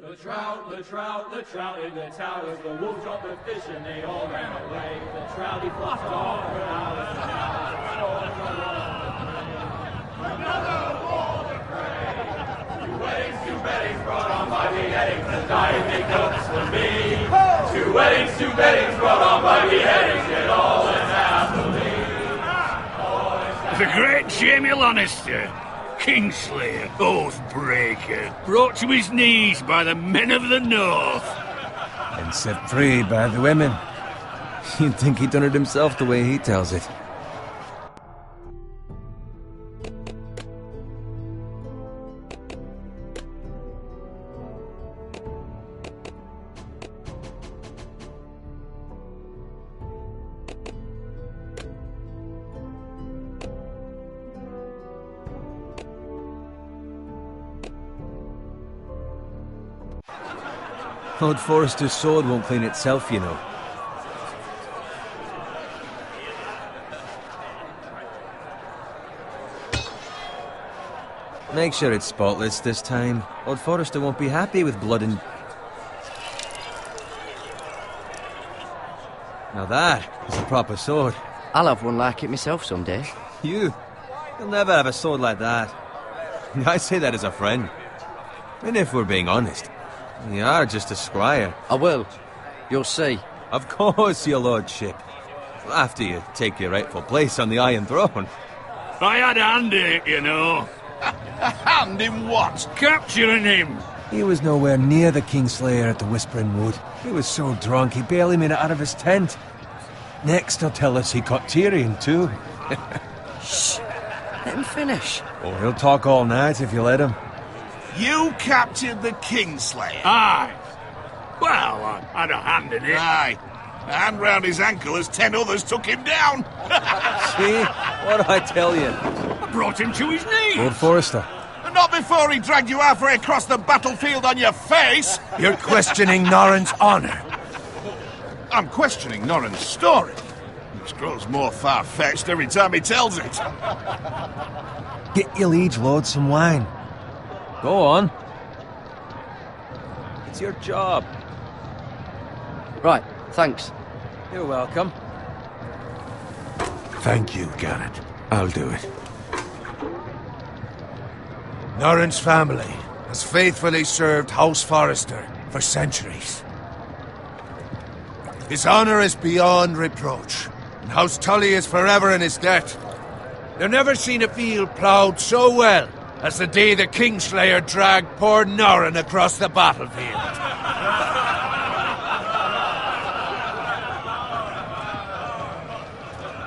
The trout in the towers, the wolves dropped the fish and they all ran away. The trouty flopped off for hours and hours. Another war to pray. Two weddings brought on by beheadings, and dying make notes for me. Two weddings brought on by beheadings, yet all is happily. The great Jamie Lannister, Kingslayer, Oathbreaker, brought to his knees by the men of the North. And set free by the women. You'd think he'd done it himself the way he tells it. Lord Forrester's sword won't clean itself, you know. Make sure it's spotless this time. Lord Forrester won't be happy with blood and... Now that is a proper sword. I'll have one like it myself someday. You'll never have a sword like that. I say that as a friend. And if we're being honest, you are just a squire. I will. You'll see. Of course, your lordship. After you take your rightful place on the Iron Throne. I had a hand in it, you know. A hand in what? Capturing him. He was nowhere near the Kingslayer at the Whispering Wood. He was so drunk he barely made it out of his tent. Next he'll tell us he caught Tyrion too. Shh. Let him finish. Oh, he'll talk all night if you let him. You captured the Kingslayer? Aye. Well, I had a hand in it. Aye. A hand round his ankle as 10 others took him down. See? What did I tell you? I brought him to his knees. Lord Forrester. Not before he dragged you halfway across the battlefield on your face. You're questioning Norrin's honor. I'm questioning Norrin's story. Which grows more far-fetched every time he tells it. Get your liege lord some wine. Go on. It's your job. Right, thanks. You're welcome. Thank you, Garrett. I'll do it. Norrin's family has faithfully served House Forrester for centuries. His honor is beyond reproach, and House Tully is forever in his debt. They've never seen a field ploughed so well as the day the Kingslayer dragged poor Norrin across the battlefield.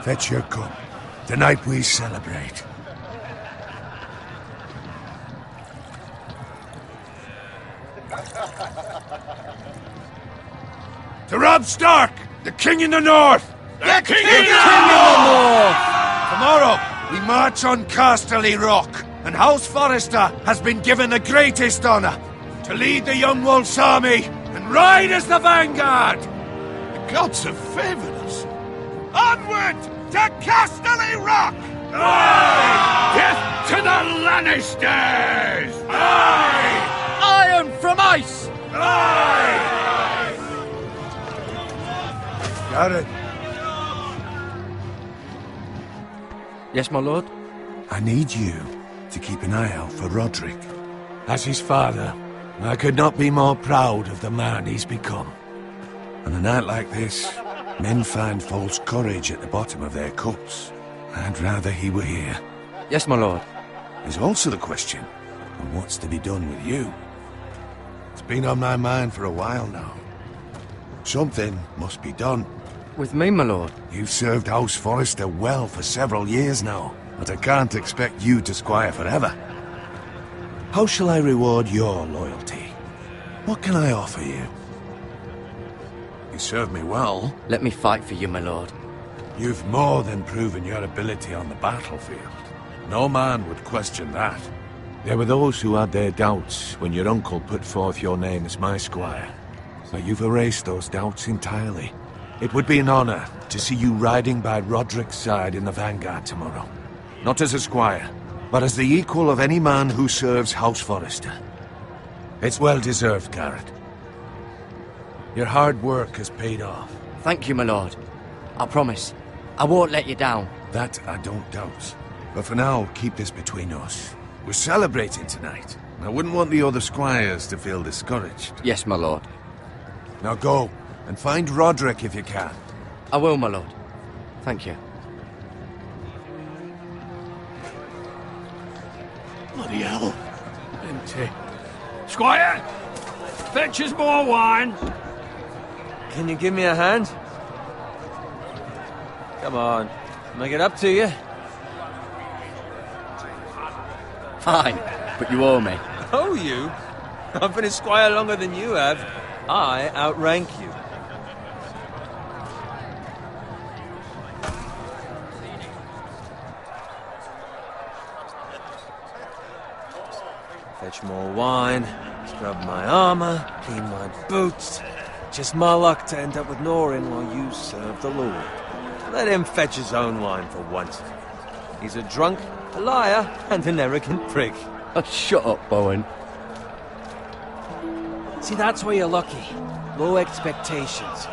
Fetch your cup. Tonight we celebrate. To Robb Stark, the King in the North! The King in the North! Tomorrow, we march on Casterly Rock, and House Forrester has been given the greatest honor to lead the Young Wolf's army and ride as the vanguard! The gods have favored us. Onward to Casterly Rock! Aye! Death to the Lannisters! Aye! Iron from ice! Aye! Garrett, Yes, my lord? I need you to keep an eye out for Roderick. As his father, I could not be more proud of the man he's become. On a night like this, men find false courage at the bottom of their cups. I'd rather he were here. Yes, my lord. There's also the question of what's to be done with you. It's been on my mind for a while now. Something must be done. With me, my lord? You've served House Forrester well for several years now, but I can't expect you to squire forever. How shall I reward your loyalty? What can I offer you? You served me well. Let me fight for you, my lord. You've more than proven your ability on the battlefield. No man would question that. There were those who had their doubts when your uncle put forth your name as my squire. But you've erased those doubts entirely. It would be an honor to see you riding by Roderick's side in the vanguard tomorrow. Not as a squire, but as the equal of any man who serves House Forrester. It's well deserved, Garrett. Your hard work has paid off. Thank you, my lord. I promise. I won't let you down. That I don't doubt. But for now, keep this between us. We're celebrating tonight. I wouldn't want the other squires to feel discouraged. Yes, my lord. Now go, and find Roderick if you can. I will, my lord. Thank you. Bloody hell. Empty. Squire! Fetch us more wine. Can you give me a hand? Come on, make it up to you. Fine, but you owe me. Oh, you? I've been a squire longer than you have. I outrank you. Fetch more wine, scrub my armor, clean my boots. Just my luck to end up with Norin while you serve the Lord. Let him fetch his own wine for once. He's a drunk, a liar, and an arrogant prick. Oh, shut up, Bowen. See, that's where you're lucky. Low expectations.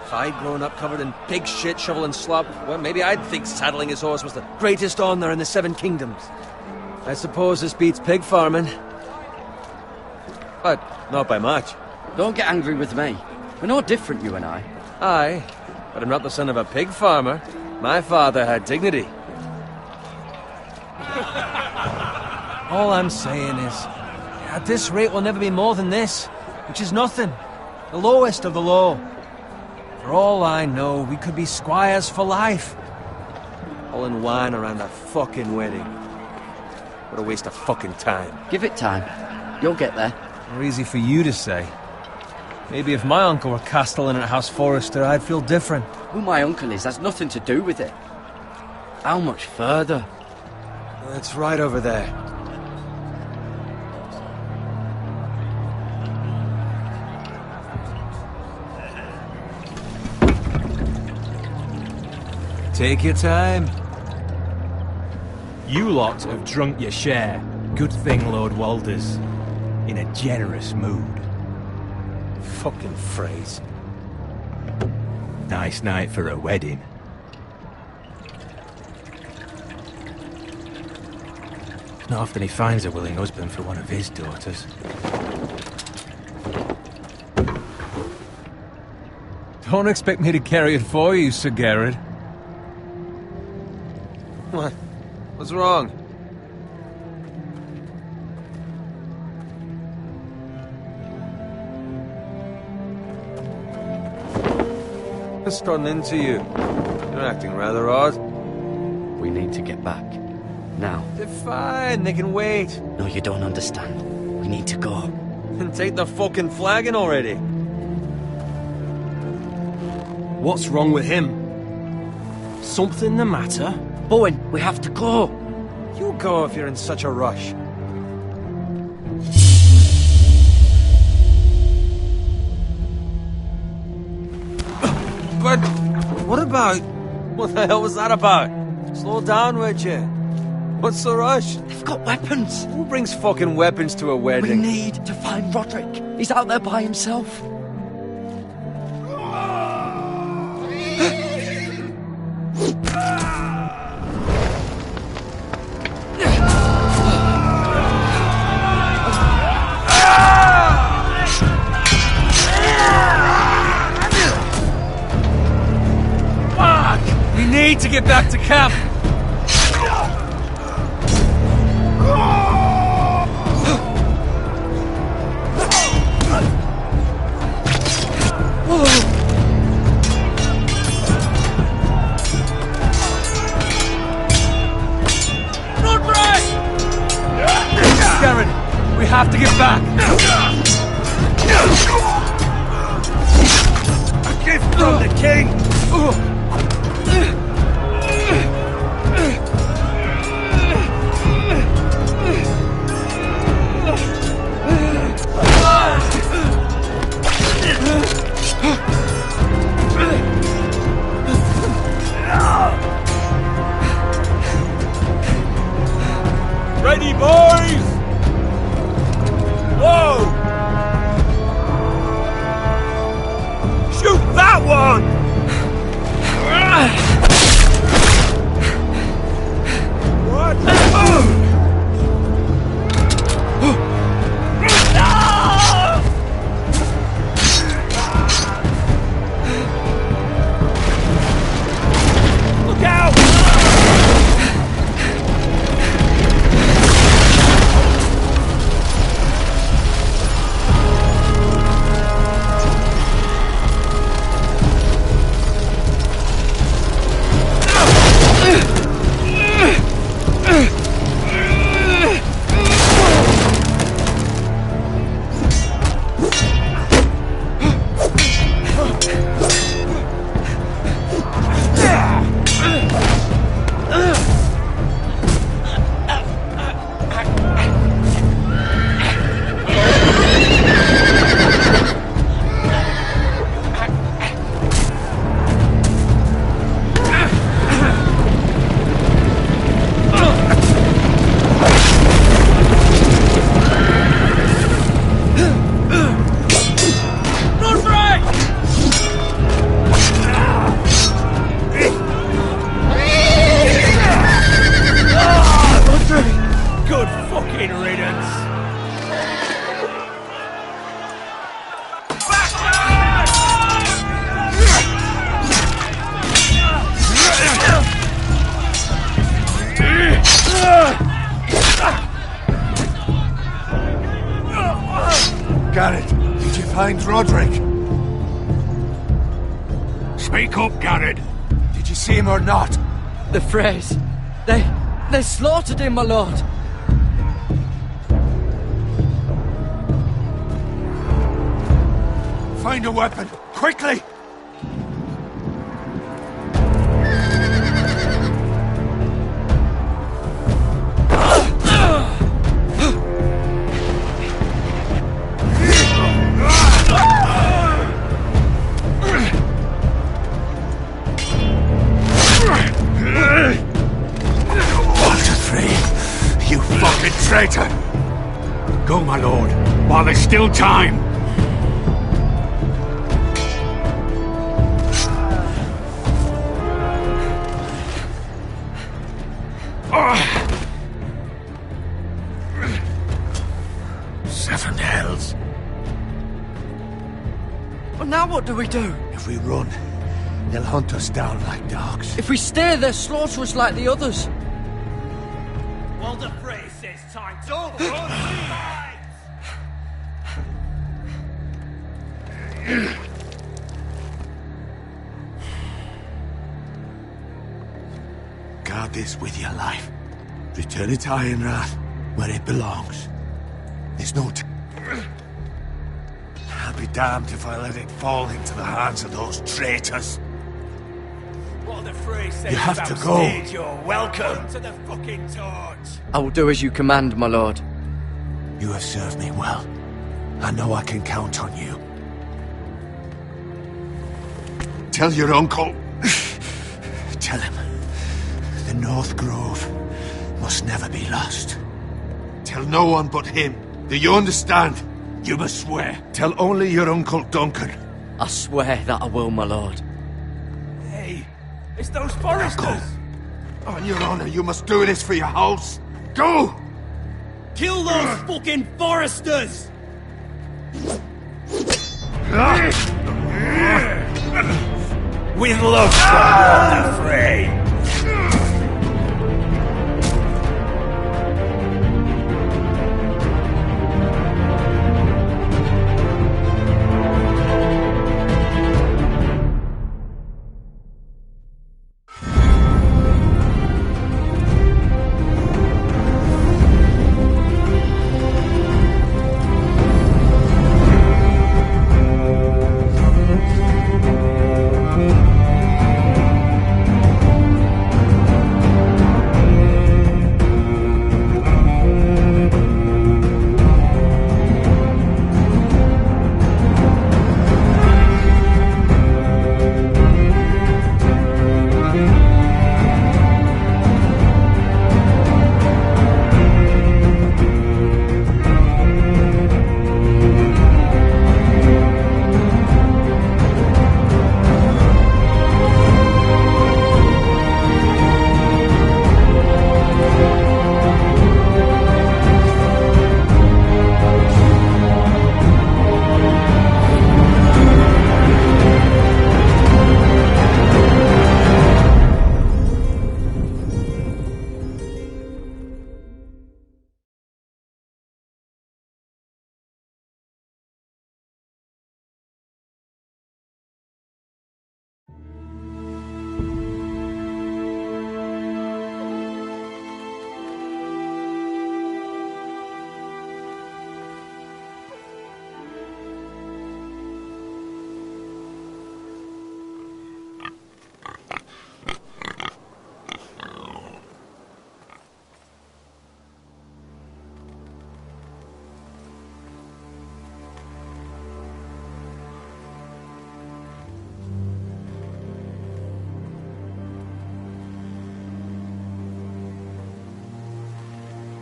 If I'd grown up covered in pig shit, shovel and slop, well, maybe I'd think saddling his horse was the greatest honor in the Seven Kingdoms. I suppose this beats pig farming. But not by much. Don't get angry with me. We're no different, you and I. Aye, but I'm not the son of a pig farmer. My father had dignity. All I'm saying is, at this rate we'll never be more than this, which is nothing. The lowest of the low. For all I know, we could be squires for life. All in wine around a fucking wedding. What a waste of fucking time. Give it time. You'll get there. More easy for you to say. Maybe if my uncle were castellan at House Forrester, I'd feel different. Who my uncle is has nothing to do with it. How much further? It's right over there. Take your time. You lot have drunk your share. Good thing Lord Walder's in a generous mood. Fucking phrase. Nice night for a wedding. Not often he finds a willing husband for one of his daughters. Don't expect me to carry it for you, Sir Garrett. What? What's wrong? What's gotten into you? You're acting rather odd. We need to get back. Now. They're fine, they can wait. No, you don't understand. We need to go. And take the fucking flagon already. What's wrong with him? Something the matter? Bowen, we have to go. You go if you're in such a rush. But what about... What the hell was that about? Slow down, would you? What's the rush? They've got weapons. Who brings fucking weapons to a We wedding? need to find Roderick. He's out there by himself. We need to get back to camp. Garen, we have to get back. A gift from the king. Ready, boys! Whoa! one! What? Look out! Good fucking riddance! Garrett, did you find Roderick? Speak up, Garrett. Did you see him or not? The Freys. They slaughtered him, my lord. Find a weapon, quickly! You fucking traitor! Go, my lord, while there's still time. Seven hells. Well, now what do we do? If we run, they'll hunt us down like dogs. If we stay, they'll slaughter us like the others. Well, the phrase says time to run. Guard this with your life. Return it to Ironrath, where it belongs. There's no I'll be damned if I let it fall into the hands of those traitors. What the phrase says You have about to go. stage, you're welcome to the fucking torch. I will do as you command, my lord. You have served me well. I know I can count on you. Tell your uncle. Tell him. The North Grove must never be lost. Tell no one but him. Do you understand? You must swear. Tell only your Uncle Duncan. I swear that I will, my lord. Hey, it's those foresters. On your honor, you must do this for your house. Go! Kill those fucking foresters! With love from the fray.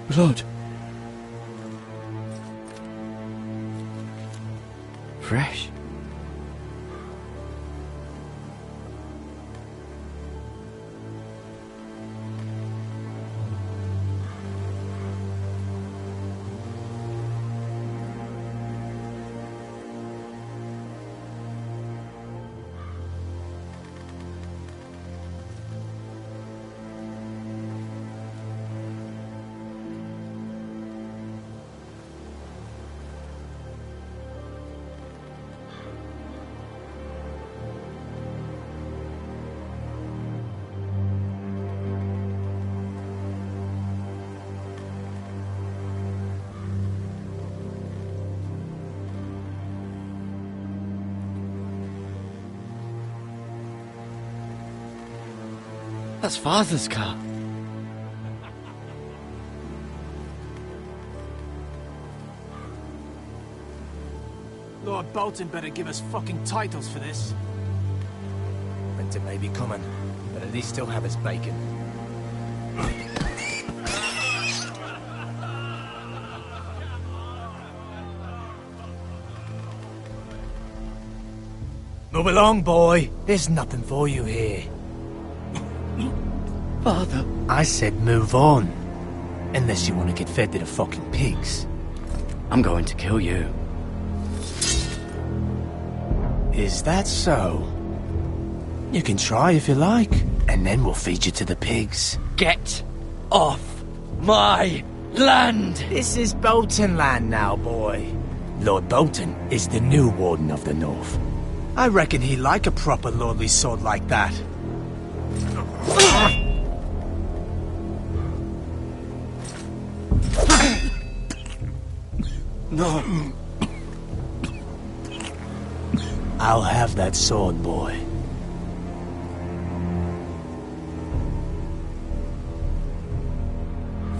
Blood. Fresh. That's Father's car. Lord Bolton better give us fucking titles for this. Winter may be coming, but at least he'll have his bacon. Move along, boy. There's nothing for you here. Father. I said move on. Unless you want to get fed to the fucking pigs. I'm going to kill you. Is that so? You can try if you like, and then we'll feed you to the pigs. Get off my land! This is Bolton land now, boy. Lord Bolton is the new Warden of the North. I reckon he'd like a proper lordly sword like that. No. I'll have that sword, boy.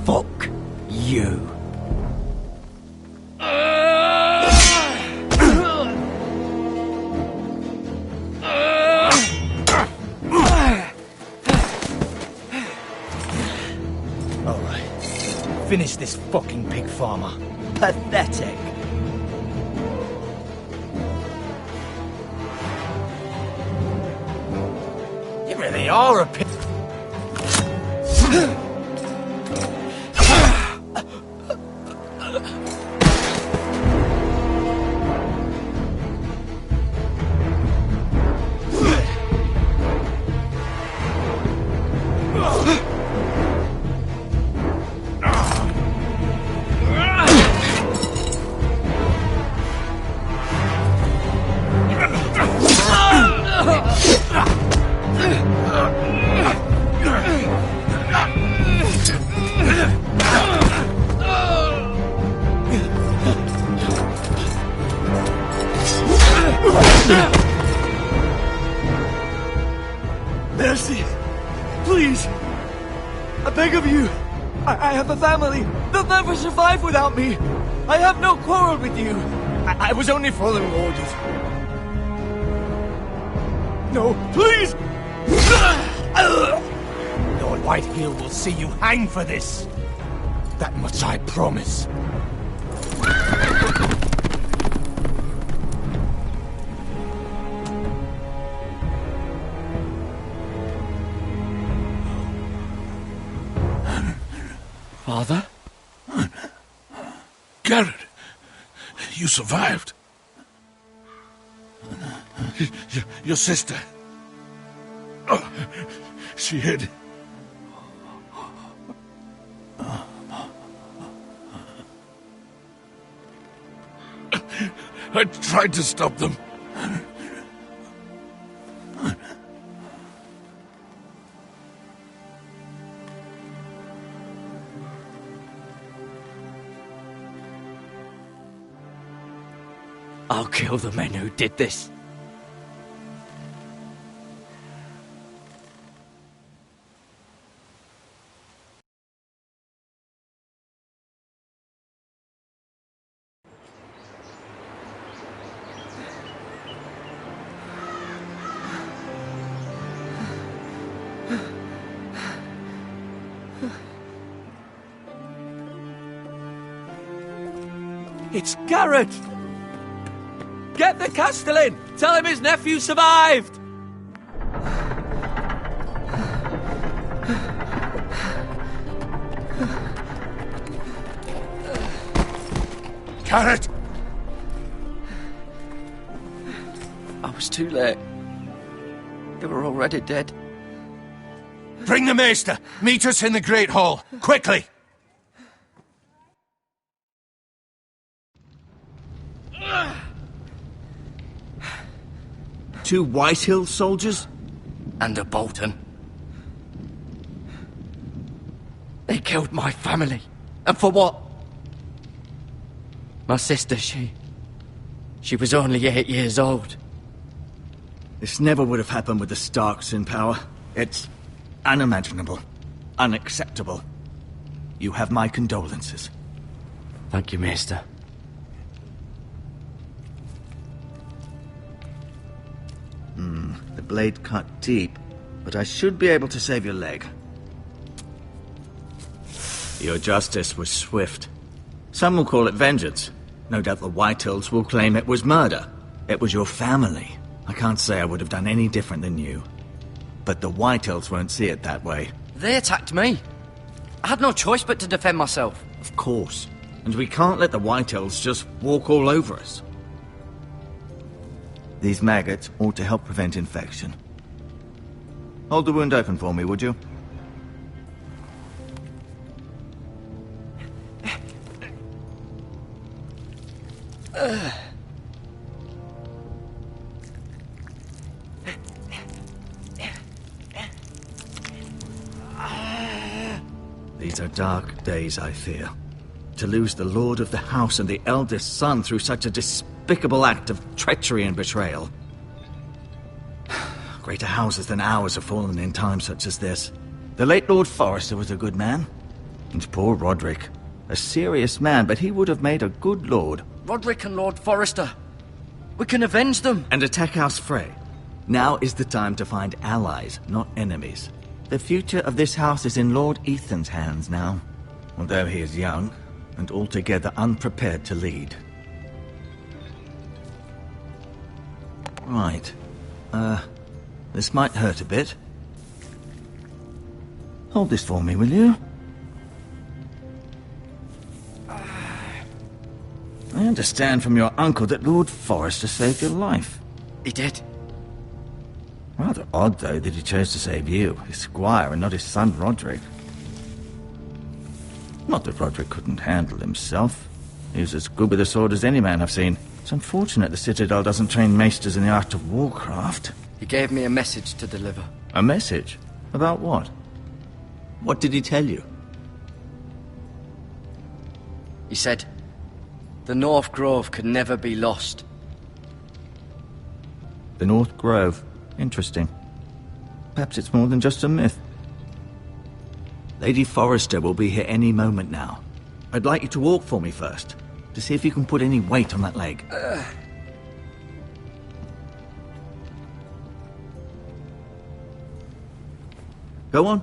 Fuck you. Alright. Finish this fucking pig farmer. Pathetic. You really are a pig. Mercy! Please! I beg of you! I have a family! They'll never survive without me! I have no quarrel with you! I was only following orders. No, please! Lord Whitehill will see you hang for this. That much I promise. Father? Garrett, you survived. Your sister. Oh, she hid. I tried to stop them. I'll kill the men who did this. It's Garrett! Get the Castellan! Tell him his nephew survived! Garrett! I was too late. They were already dead. Bring the maester! Meet us in the Great Hall! Quickly! Two Whitehill soldiers? And a Bolton. They killed my family. And for what? My sister, she was only 8 years old. This never would have happened with the Starks in power. It's unimaginable. Unacceptable. You have my condolences. Thank you, Maester. The blade cut deep, but I should be able to save your leg. Your justice was swift. Some will call it vengeance. No doubt the Whitehills will claim it was murder. It was your family. I can't say I would have done any different than you. But the Whitehills won't see it that way. They attacked me. I had no choice but to defend myself. Of course. And we can't let the Whitehills just walk all over us. These maggots ought to help prevent infection. Hold the wound open for me, would you? These are dark days, I fear. To lose the lord of the house and the eldest son through such a despicable act of treachery and betrayal. Greater houses than ours have fallen in times such as this. The late Lord Forrester was a good man. And poor Roderick. A serious man, but he would have made a good lord. Roderick and Lord Forrester. We can avenge them. And attack House Frey. Now is the time to find allies, not enemies. The future of this house is in Lord Ethan's hands now. Although he is young, and altogether unprepared to lead. Right. This might hurt a bit. Hold this for me, will you? I understand from your uncle that Lord Forrester saved your life. He did. Rather odd, though, that he chose to save you, his squire, and not his son Roderick. Not that Roderick couldn't handle himself. He was as good with a sword as any man I've seen. It's unfortunate the Citadel doesn't train maesters in the art of warcraft. He gave me a message to deliver. A message? About what? What did he tell you? He said, the North Grove could never be lost. The North Grove. Interesting. Perhaps it's more than just a myth. Lady Forrester will be here any moment now. I'd like you to walk for me first, to see if you can put any weight on that leg. Go on.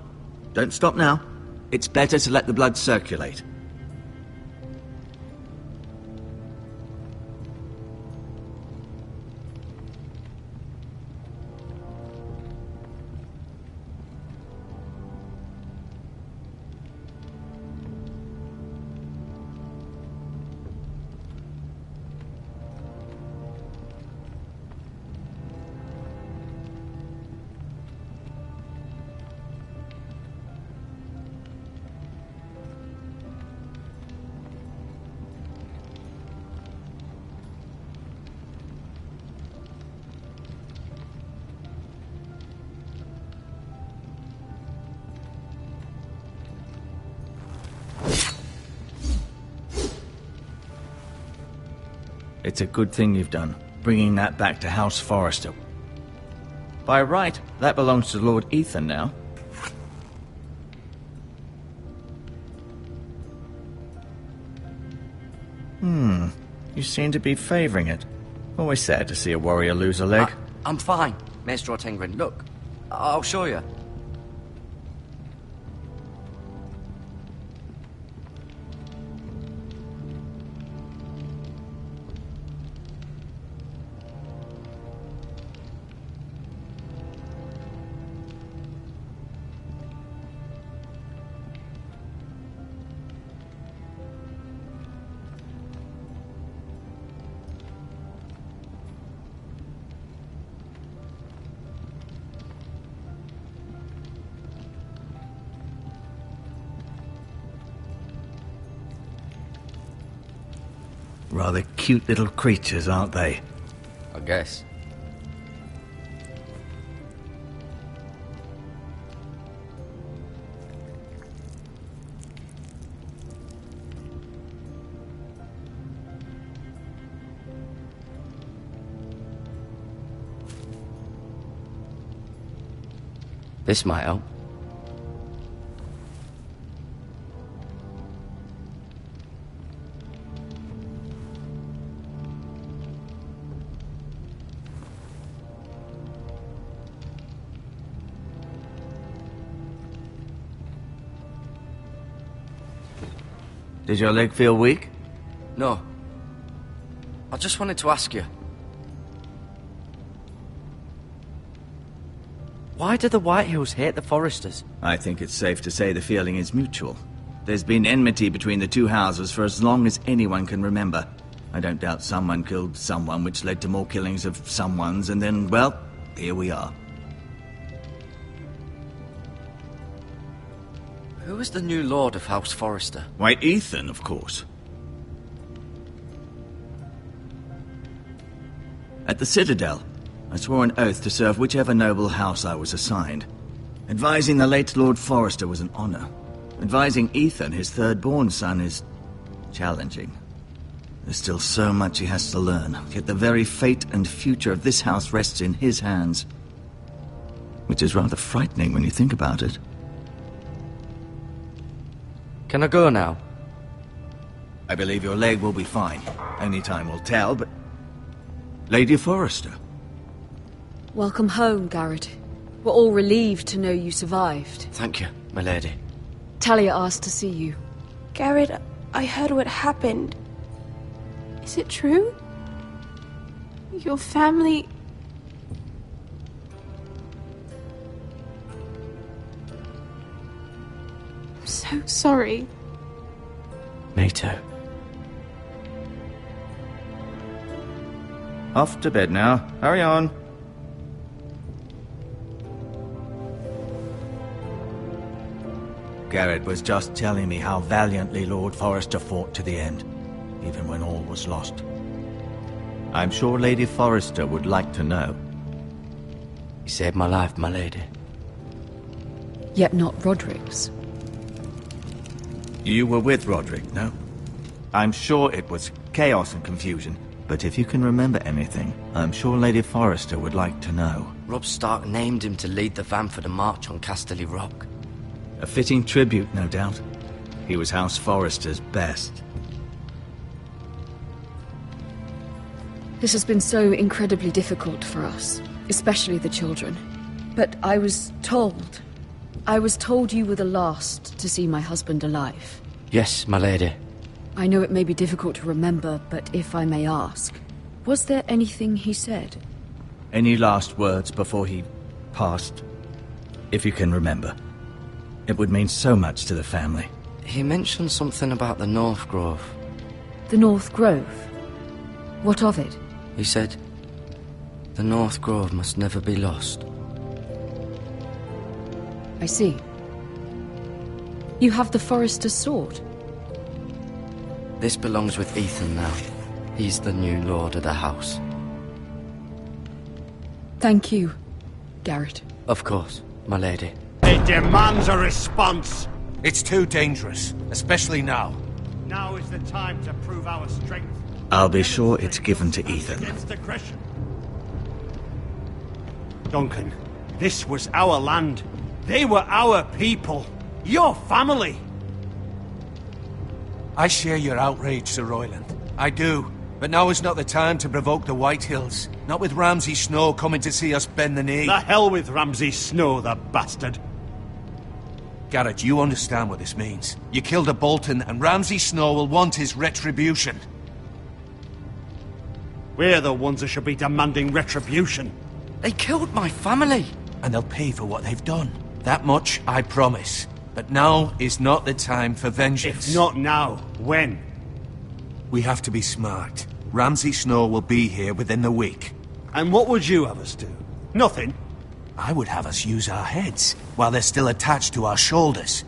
Don't stop now. It's better to let the blood circulate. It's a good thing you've done, bringing that back to House Forrester. By right, that belongs to Lord Ethan now. You seem to be favouring it. Always sad to see a warrior lose a leg. I'm fine, Maester Ortengrin. Look, I'll show you. Rather cute little creatures, aren't they? I guess. This might help. Did your leg feel weak? No. I just wanted to ask you. Why do the Whitehills hate the Foresters? I think it's safe to say the feeling is mutual. There's been enmity between the two houses for as long as anyone can remember. I don't doubt someone killed someone, which led to more killings of someones, and then, well, here we are. Who is the new Lord of House Forrester? Why, Ethan, of course. At the Citadel, I swore an oath to serve whichever noble house I was assigned. Advising the late Lord Forrester was an honor. Advising Ethan, his third-born son, is challenging. There's still so much he has to learn, yet the very fate and future of this house rests in his hands. Which is rather frightening when you think about it. Can I go now? I believe your leg will be fine. Only time will tell, but... Lady Forrester. Welcome home, Garrett. We're all relieved to know you survived. Thank you, my lady. Talia asked to see you. Garrett, I heard what happened. Is it true? Your family... I'm so sorry. Me too. Off to bed now. Hurry on. Garrett was just telling me how valiantly Lord Forrester fought to the end, even when all was lost. I'm sure Lady Forrester would like to know. You saved my life, my lady. Yet not Roderick's. You were with Roderick, no? I'm sure it was chaos and confusion, but if you can remember anything, I'm sure Lady Forrester would like to know. Robb Stark named him to lead the van for the march on Casterly Rock. A fitting tribute, no doubt. He was House Forrester's best. This has been so incredibly difficult for us, especially the children. But I was told you were the last to see my husband alive. Yes, my lady. I know it may be difficult to remember, but if I may ask, was there anything he said? Any last words before he passed? If you can remember. It would mean so much to the family. He mentioned something about the North Grove. The North Grove? What of it? He said, the North Grove must never be lost. I see. You have the Forester's sword. This belongs with Ethan now. He's the new lord of the house. Thank you, Garrett. Of course, my lady. It demands a response. It's too dangerous, especially now. Now is the time to prove our strength. I'll be sure it's given to Ethan. Against aggression. Duncan, this was our land. They were our people. Your family. I share your outrage, Sir Royland. I do. But now is not the time to provoke the Whitehills. Not with Ramsay Snow coming to see us bend the knee. The hell with Ramsay Snow, the bastard. Garrett, you understand what this means. You killed a Bolton, and Ramsay Snow will want his retribution. We're the ones that should be demanding retribution. They killed my family. And they'll pay for what they've done. That much, I promise. But now is not the time for vengeance. If not now, when? We have to be smart. Ramsay Snow will be here within the week. And what would you have us do? Nothing? I would have us use our heads, while they're still attached to our shoulders.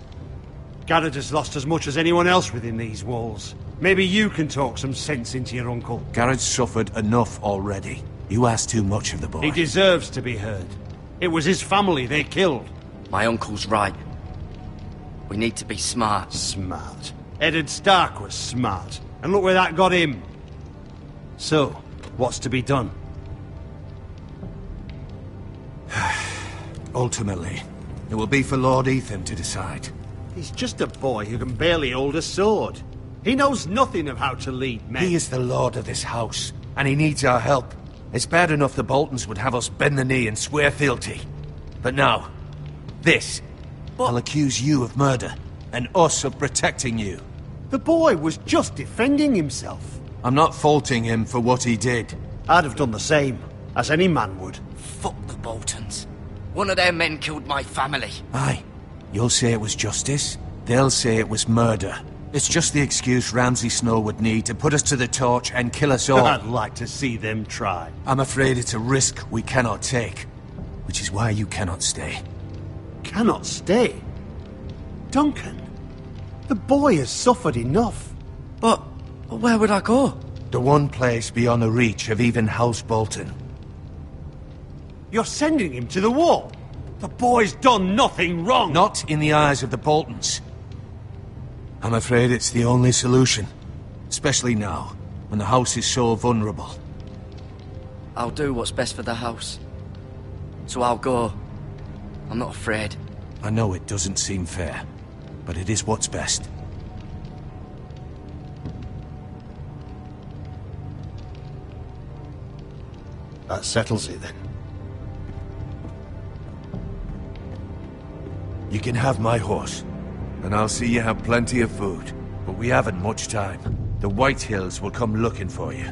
Garrett has lost as much as anyone else within these walls. Maybe you can talk some sense into your uncle. Garrett's suffered enough already. You ask too much of the boy. He deserves to be heard. It was his family they killed. My uncle's right. We need to be smart. Smart. Eddard Stark was smart. And look where that got him. So, what's to be done? Ultimately, it will be for Lord Ethan to decide. He's just a boy who can barely hold a sword. He knows nothing of how to lead men. He is the lord of this house, and he needs our help. It's bad enough the Boltons would have us bend the knee and swear fealty. But now, this. I'll accuse you of murder, and us of protecting you. The boy was just defending himself. I'm not faulting him for what he did. I'd have done the same, as any man would. Fuck the Boltons. One of their men killed my family. Aye. You'll say it was justice. They'll say it was murder. It's just the excuse Ramsay Snow would need to put us to the torch and kill us all. I'd like to see them try. I'm afraid it's a risk we cannot take. Which is why you cannot stay. Cannot stay? Duncan, the boy has suffered enough. But where would I go? The one place beyond the reach of even House Bolton. You're sending him to the wall? The boy's done nothing wrong! Not in the eyes of the Boltons. I'm afraid it's the only solution. Especially now, when the house is so vulnerable. I'll do what's best for the house. So I'll go. I'm not afraid. I know it doesn't seem fair, but it is what's best. That settles it then. You can have my horse, and I'll see you have plenty of food. But we haven't much time. The White Hills will come looking for you.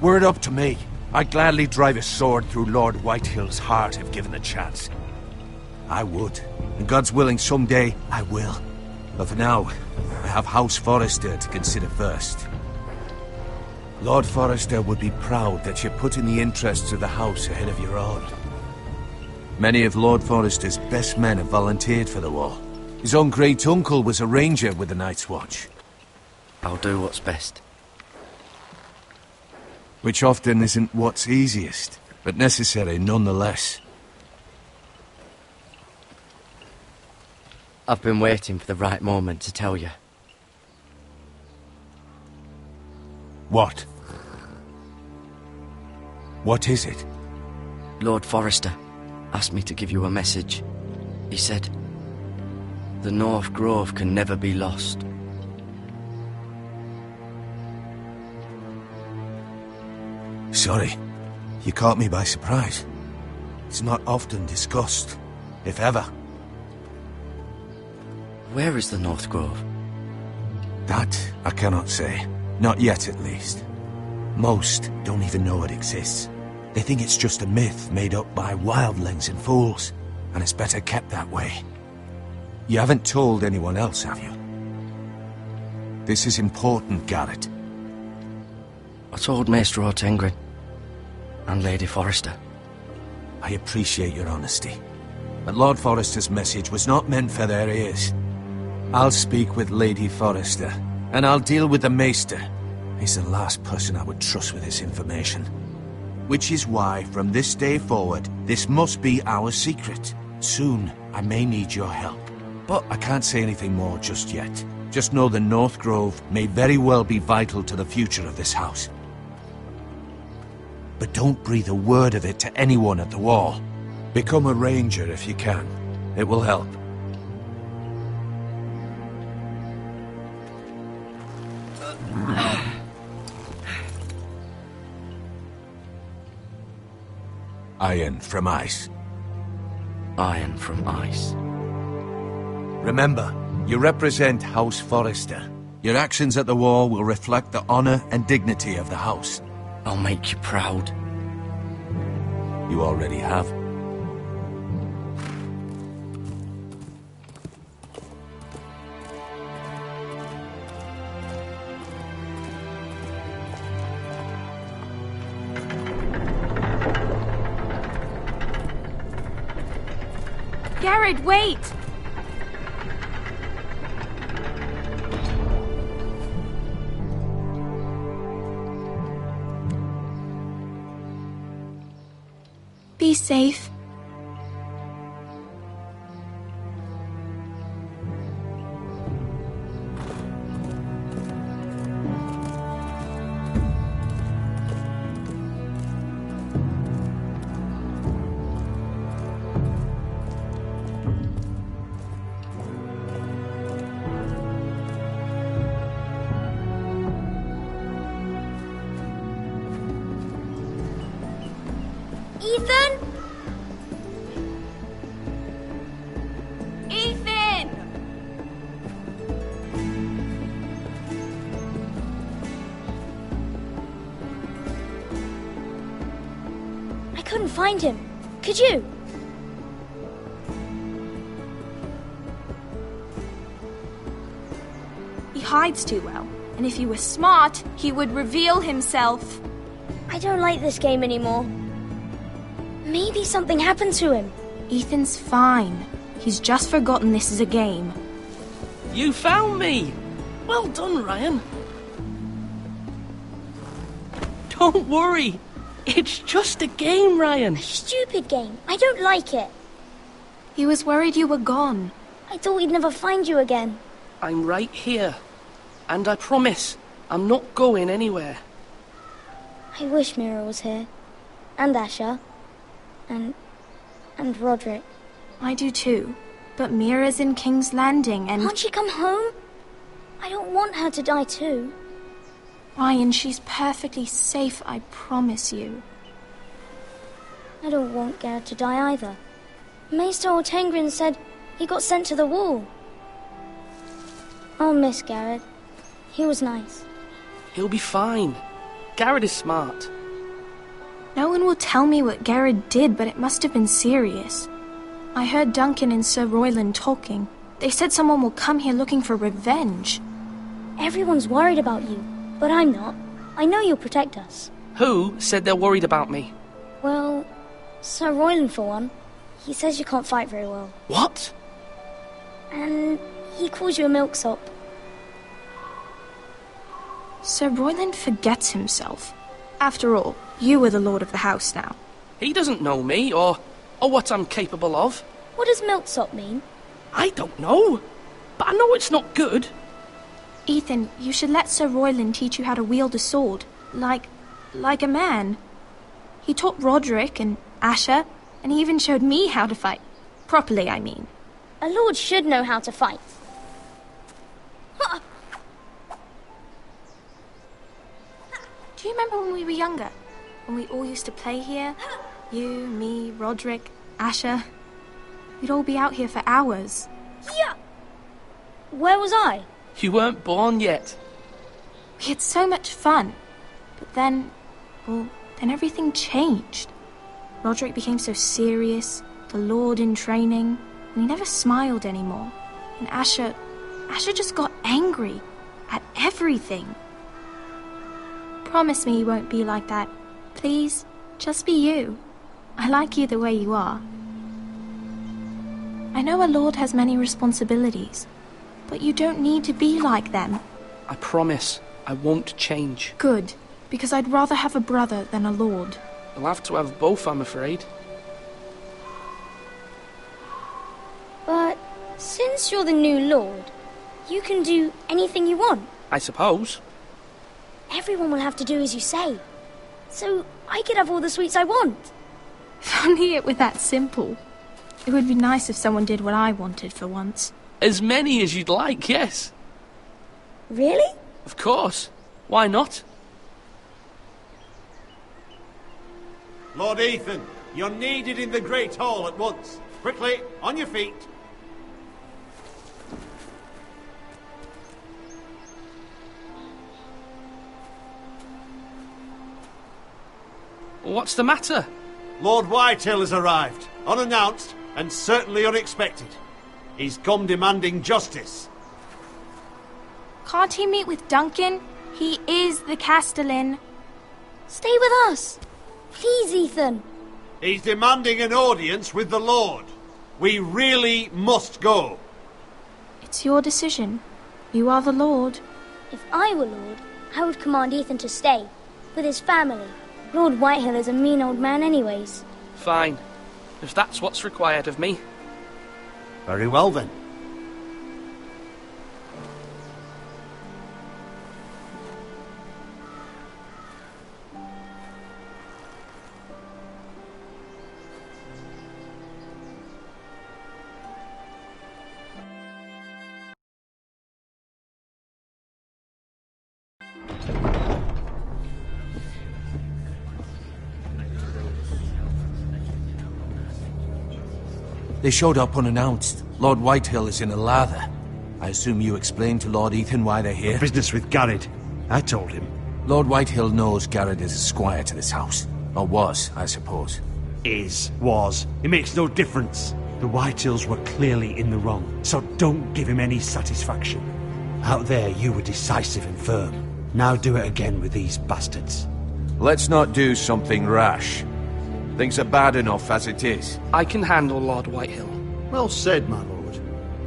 Were it up to me, I'd gladly drive a sword through Lord Whitehill's heart if given the chance. I would. And God's willing, someday I will. But for now, I have House Forrester to consider first. Lord Forrester would be proud that you're putting the interests of the house ahead of your own. Many of Lord Forrester's best men have volunteered for the war. His own great-uncle was a ranger with the Night's Watch. I'll do what's best. Which often isn't what's easiest, but necessary nonetheless. I've been waiting for the right moment to tell you. What? What is it? Lord Forrester asked me to give you a message. He said, the North Grove can never be lost. Sorry, you caught me by surprise. It's not often discussed, if ever. Where is the North Grove? That I cannot say. Not yet, at least. Most don't even know it exists. They think it's just a myth made up by wildlings and fools, and it's better kept that way. You haven't told anyone else, have you? This is important, Garrett. I told Maester Ortengrin and Lady Forrester. I appreciate your honesty, but Lord Forrester's message was not meant for their ears. I'll speak with Lady Forrester, and I'll deal with the Maester. He's the last person I would trust with this information. Which is why, from this day forward, this must be our secret. Soon, I may need your help. But I can't say anything more just yet. Just know the North Grove may very well be vital to the future of this house. But don't breathe a word of it to anyone at the wall. Become a ranger if you can. It will help. Iron from ice. Iron from ice. Remember, you represent House Forrester. Your actions at the war will reflect the honor and dignity of the house. I'll make you proud. You already have. Garrett, wait! Be safe. Ethan? Ethan! I couldn't find him. Could you? He hides too well, and if he were smart, he would reveal himself. I don't like this game anymore. Maybe something happened to him. Ethan's fine. He's just forgotten this is a game. You found me! Well done, Ryan. Don't worry. It's just a game, Ryan. A stupid game. I don't like it. He was worried you were gone. I thought we'd never find you again. I'm right here. And I promise, I'm not going anywhere. I wish Mira was here. And Asher. And Roderick. I do too. But Mira's in King's Landing and... Can't she come home? I don't want her to die too. Ryan, she's perfectly safe, I promise you. I don't want Garrett to die either. Maester Ortengrin said he got sent to the wall. I'll miss Garrett. He was nice. He'll be fine. Garrett is smart. No one will tell me what Garrett did, but it must have been serious. I heard Duncan and Sir Royland talking. They said someone will come here looking for revenge. Everyone's worried about you, but I'm not. I know you'll protect us. Who said they're worried about me? Well, Sir Royland for one. He says you can't fight very well. What? And he calls you a milksop. Sir Royland forgets himself. After all, you are the lord of the house now. He doesn't know me, or what I'm capable of. What does milksop mean? I don't know, but I know it's not good. Ethan, you should let Sir Royland teach you how to wield a sword, like a man. He taught Roderick and Asher, and he even showed me how to fight. Properly, I mean. A lord should know how to fight. Do you remember when we were younger? When we all used to play here? You, me, Roderick, Asher. We'd all be out here for hours. Yeah! Where was I? You weren't born yet. We had so much fun. But then everything changed. Roderick became so serious, the Lord in training, and he never smiled anymore. And Asher just got angry at everything. Promise me you won't be like that. Please, just be you. I like you the way you are. I know a lord has many responsibilities, but you don't need to be like them. I promise I won't change. Good, because I'd rather have a brother than a lord. I'll have to have both, I'm afraid. But since you're the new lord, you can do anything you want. I suppose. Everyone will have to do as you say. So I could have all the sweets I want. If only it were that simple. It would be nice if someone did what I wanted for once. As many as you'd like, yes. Really? Of course. Why not? Lord Ethan, you're needed in the Great Hall at once. Quickly, on your feet. What's the matter? Lord Whitetail has arrived, unannounced and certainly unexpected. He's come demanding justice. Can't he meet with Duncan? He is the Castellan. Stay with us. Please, Ethan. He's demanding an audience with the Lord. We really must go. It's your decision. You are the Lord. If I were Lord, I would command Ethan to stay, with his family. Lord Whitehill is a mean old man anyways. Fine. If that's what's required of me. Very well then. They showed up unannounced. Lord Whitehill is in a lather. I assume you explained to Lord Ethan why they're here? Business with Garrett. I told him. Lord Whitehill knows Garrett is a squire to this house. Or was, I suppose. Was. It makes no difference. The Whitehills were clearly in the wrong, so don't give him any satisfaction. Out there, you were decisive and firm. Now do it again with these bastards. Let's not do something rash. Things are bad enough as it is. I can handle Lord Whitehill. Well said, my lord.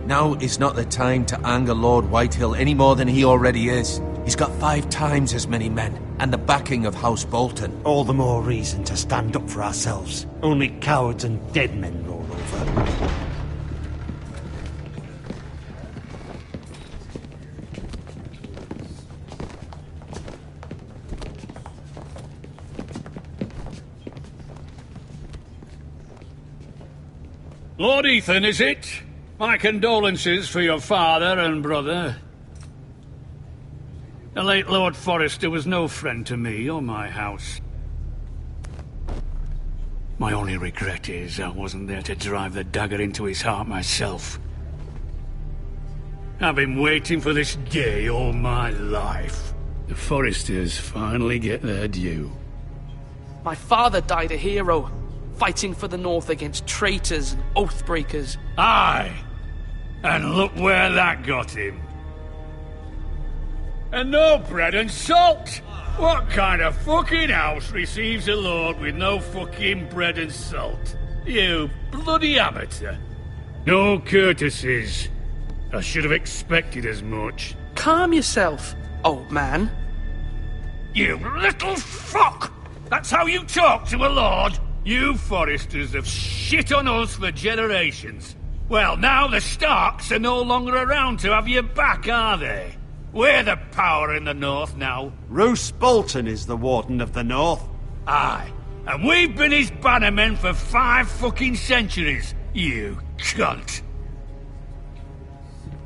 Now is not the time to anger Lord Whitehill any more than he already is. He's got 5 times as many men, and the backing of House Bolton. All the more reason to stand up for ourselves. Only cowards and dead men roll over. Lord Ethan, is it? My condolences for your father and brother. The late Lord Forrester was no friend to me or my house. My only regret is I wasn't there to drive the dagger into his heart myself. I've been waiting for this day all my life. The Forresters finally get their due. My father died a hero, fighting for the North against traitors and oathbreakers. Aye! And look where that got him. And no bread and salt! What kind of fucking house receives a lord with no fucking bread and salt? You bloody amateur. No courtesies. I should have expected as much. Calm yourself, old man. You little fuck! That's how you talk to a lord? You Forresters have shit on us for generations. Well, now the Starks are no longer around to have your back, are they? We're the power in the North now. Roose Bolton is the Warden of the North. Aye. And we've been his bannermen for 5 fucking centuries, you cunt.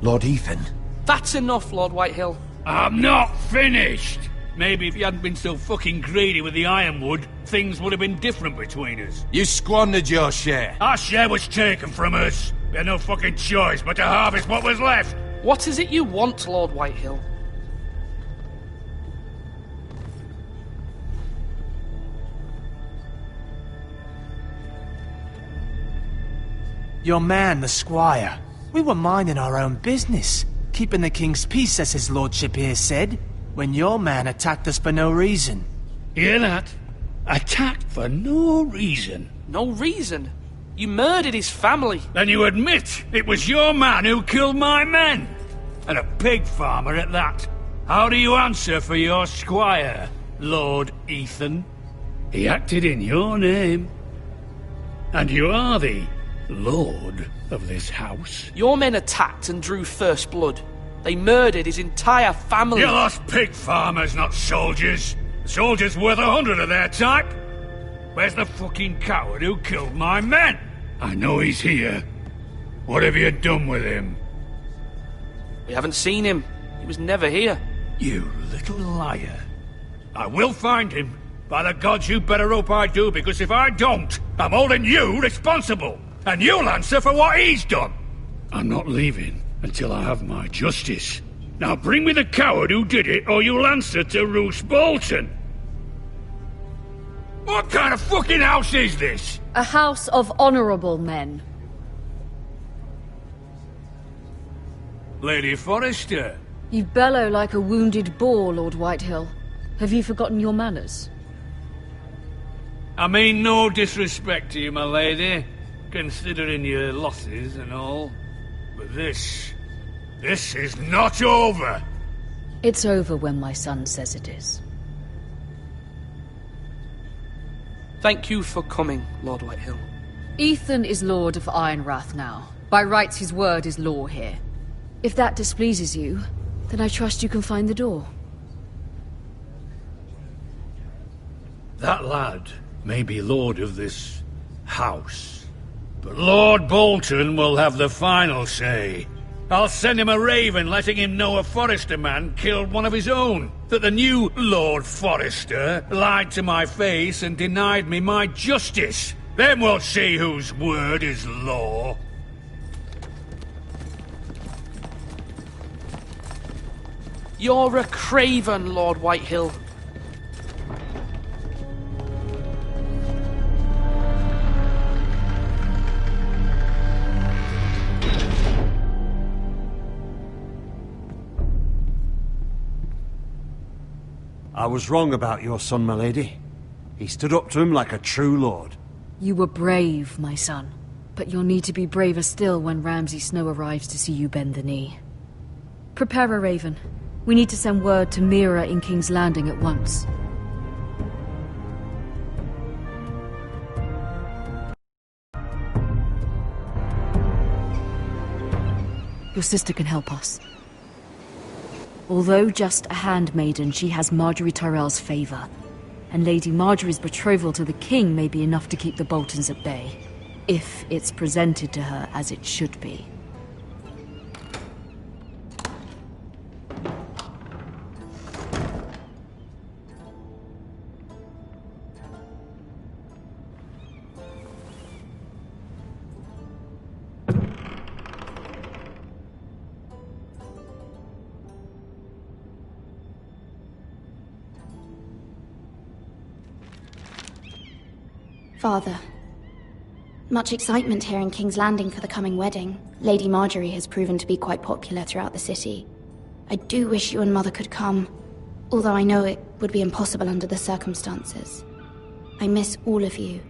Lord Ethan? That's enough, Lord Whitehill. I'm not finished! Maybe if you hadn't been so fucking greedy with the ironwood, things would have been different between us. You squandered your share. Our share was taken from us. We had no fucking choice but to harvest what was left. What is it you want, Lord Whitehill? Your man, the squire. We were minding our own business, keeping the king's peace, as his lordship here said, when your man attacked us for no reason. Hear that? Attacked for no reason. No reason? You murdered his family. Then you admit it was your man who killed my men. And a pig farmer at that. How do you answer for your squire, Lord Ethan? He acted in your name. And you are the lord of this house. Your men attacked and drew first blood. They murdered his entire family. You lost pig farmers, not soldiers. The soldiers worth 100 of their type. Where's the fucking coward who killed my men? I know he's here. What have you done with him? We haven't seen him. He was never here. You little liar. I will find him. By the gods, you better hope I do, because if I don't, I'm holding you responsible. And you'll answer for what he's done. I'm not leaving until I have my justice. Now bring me the coward who did it, or you'll answer to Roose Bolton. What kind of fucking house is this? A house of honorable men. Lady Forrester. You bellow like a wounded boar, Lord Whitehill. Have you forgotten your manners? I mean no disrespect to you, my lady. considering your losses and all. But this is not over! It's over when my son says it is. Thank you for coming, Lord Whitehill. Ethan is Lord of Ironrath now. By rights, his word is law here. If that displeases you, then I trust you can find the door. That lad may be lord of this house, but Lord Bolton will have the final say. I'll send him a raven letting him know a Forrester man killed one of his own, that the new Lord Forrester lied to my face and denied me my justice. Then we'll see whose word is law. You're a craven, Lord Whitehill. I was wrong about your son, my lady. He stood up to him like a true lord. You were brave, my son. But you'll need to be braver still when Ramsay Snow arrives to see you bend the knee. Prepare a raven. We need to send word to Mira in King's Landing at once. Your sister can help us. Although just a handmaiden, she has Marjorie Tyrell's favor. And Lady Marjorie's betrothal to the king may be enough to keep the Boltons at bay. If it's presented to her as it should be. Father, much excitement here in King's Landing for the coming wedding. Lady Marjorie has proven to be quite popular throughout the city. I do wish you and Mother could come, although I know it would be impossible under the circumstances. I miss all of you,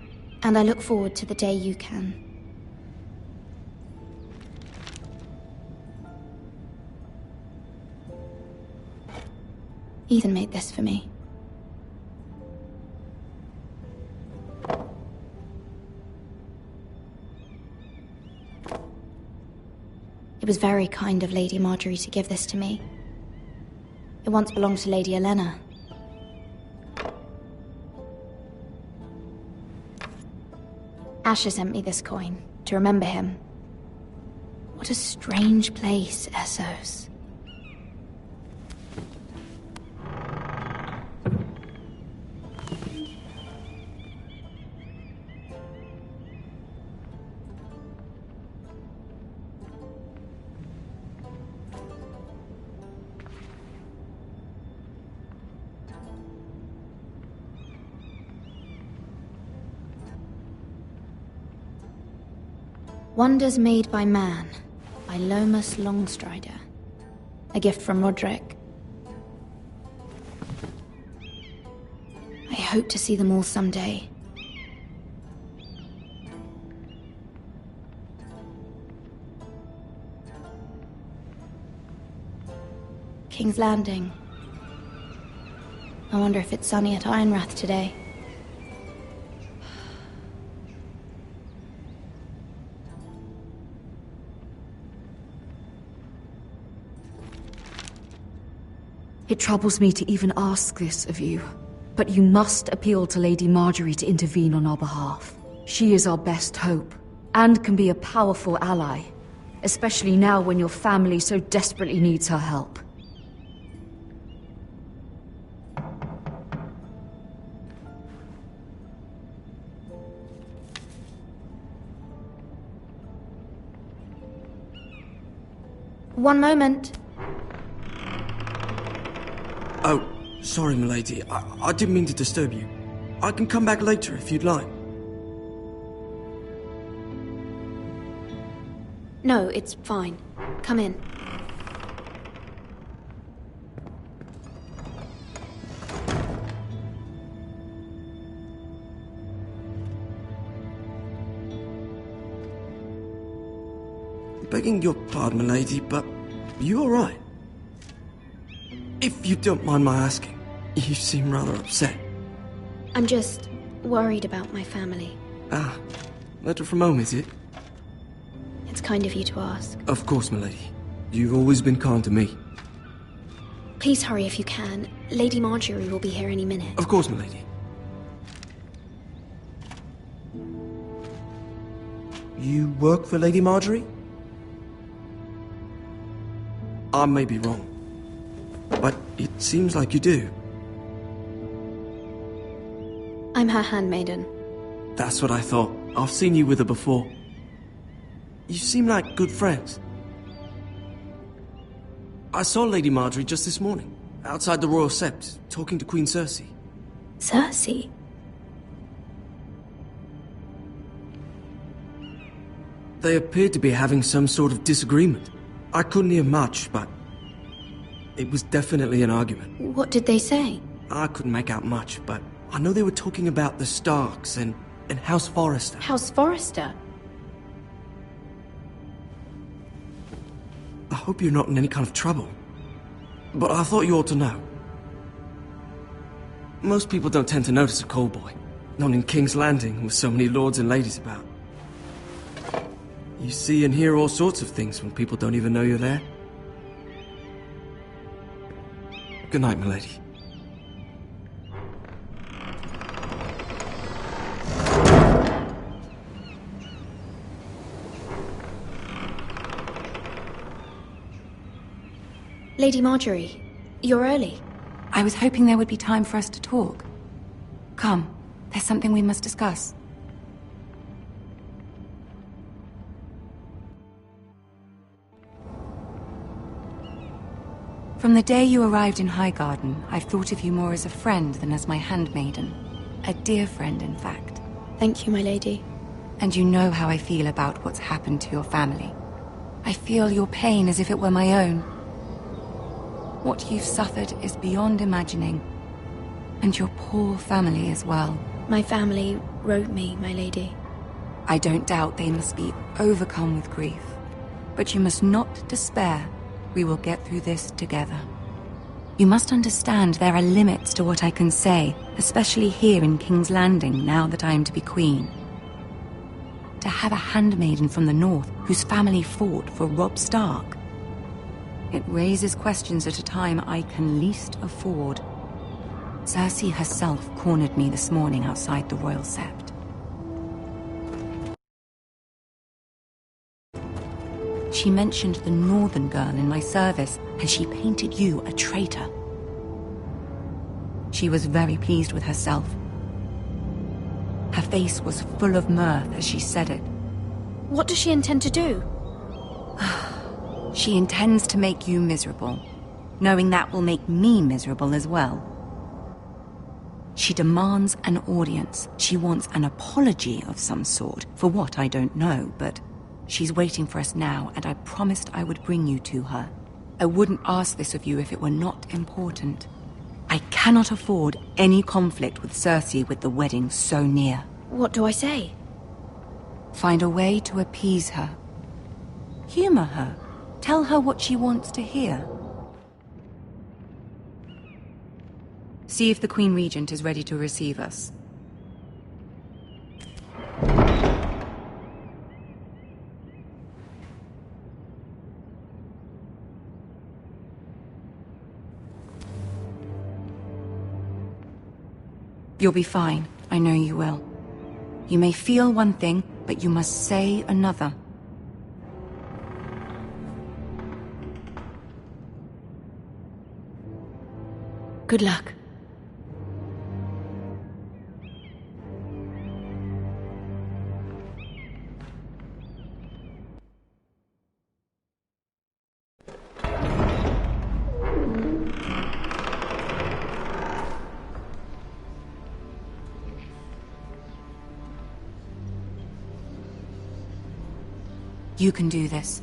and I look forward to the day you can. Ethan made this for me. It was very kind of Lady Marjorie to give this to me. It once belonged to Lady Elena. Asher sent me this coin to remember him. What a strange place, Essos. Wonders Made by Man, by Lomas Longstrider. A gift from Roderick. I hope to see them all someday. King's Landing. I wonder if it's sunny at Ironrath today. It troubles me to even ask this of you, but you must appeal to Lady Marjorie to intervene on our behalf. She is our best hope, and can be a powerful ally, especially now when your family so desperately needs her help. One moment. Oh, sorry, milady. I didn't mean to disturb you. I can come back later if you'd like. No, it's fine. Come in. Begging your pardon, milady, but you alright? If you don't mind my asking, you seem rather upset. I'm just worried about my family. Ah, letter from home, is it? It's kind of you to ask. Of course, milady. You've always been kind to me. Please hurry if you can. Lady Marjorie will be here any minute. Of course, milady. You work for Lady Marjorie? I may be wrong, but it seems like you do. I'm her handmaiden. That's what I thought. I've seen you with her before. You seem like good friends. I saw Lady Marjorie just this morning, outside the Royal Sept, talking to Queen Cersei. Cersei? They appeared to be having some sort of disagreement. I couldn't hear much, but it was definitely an argument. What did they say? I couldn't make out much, but I know they were talking about the Starks and House Forrester. House Forrester? I hope you're not in any kind of trouble, but I thought you ought to know. Most people don't tend to notice a call boy, not in King's Landing with so many lords and ladies about. You see and hear all sorts of things when people don't even know you're there. Good night, milady. Lady Marjorie, you're early. I was hoping there would be time for us to talk. Come, there's something we must discuss. From the day you arrived in Highgarden, I've thought of you more as a friend than as my handmaiden. A dear friend, in fact. Thank you, my lady. And you know how I feel about what's happened to your family. I feel your pain as if it were my own. What you've suffered is beyond imagining. And your poor family as well. My family wrote me, my lady. I don't doubt they must be overcome with grief. But you must not despair. We will get through this together. You must understand there are limits to what I can say, especially here in King's Landing, now that I am to be queen. To have a handmaiden from the north whose family fought for Robb Stark. It raises questions at a time I can least afford. Cersei herself cornered me this morning outside the Royal Sept. She mentioned the northern girl in my service, and she painted you a traitor. She was very pleased with herself. Her face was full of mirth as she said it. What does she intend to do? She intends to make you miserable, knowing that will make me miserable as well. She demands an audience. She wants an apology of some sort, for what I don't know, but she's waiting for us now, and I promised I would bring you to her. I wouldn't ask this of you if it were not important. I cannot afford any conflict with Cersei with the wedding so near. What do I say? Find a way to appease her. Humor her. Tell her what she wants to hear. See if the Queen Regent is ready to receive us. You'll be fine. I know you will. You may feel one thing, but you must say another. Good luck. You can do this.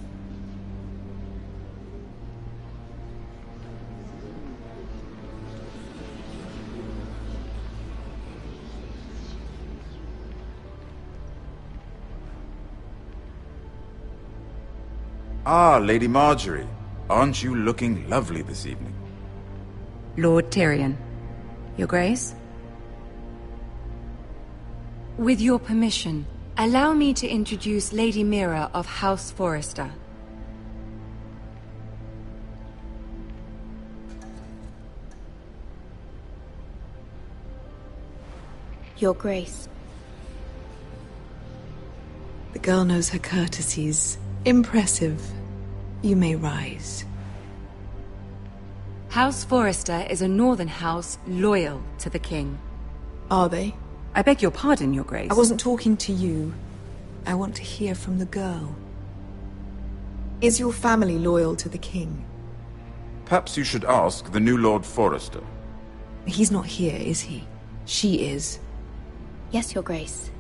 Ah, Lady Marjorie. Aren't you looking lovely this evening? Lord Tyrion. Your Grace? With your permission, allow me to introduce Lady Mira of House Forrester. Your Grace. The girl knows her courtesies. Impressive. You may rise. House Forrester is a northern house loyal to the king. Are they? I beg your pardon, Your Grace. I wasn't talking to you. I want to hear from the girl. Is your family loyal to the king? Perhaps you should ask the new Lord Forrester. He's not here, is he? She is. Yes, Your Grace.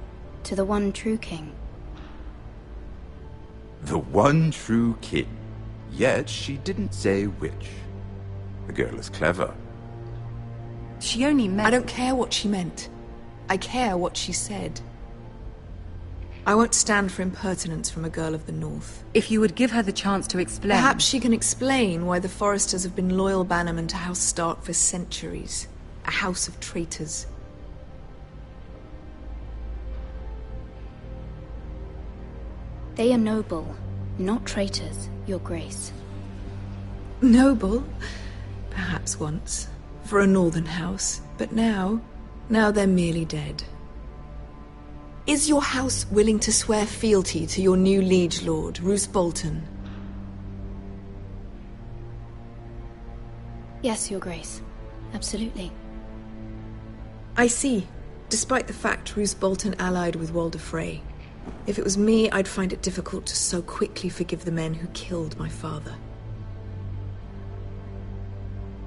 To the one true king. The one true king. Yet she didn't say which. The girl is clever. She only meant... I don't care what she meant. I care what she said. I won't stand for impertinence from a girl of the North. If you would give her the chance to explain... Perhaps she can explain why the Forresters have been loyal bannermen to House Stark for centuries. A house of traitors. They are noble, not traitors, Your Grace. Noble? Perhaps once. For a northern house. But now they're merely dead. Is your house willing to swear fealty to your new liege lord, Roose Bolton? Yes, Your Grace. Absolutely. I see. Despite the fact Roose Bolton allied with Walder Frey. If it was me, I'd find it difficult to so quickly forgive the men who killed my father.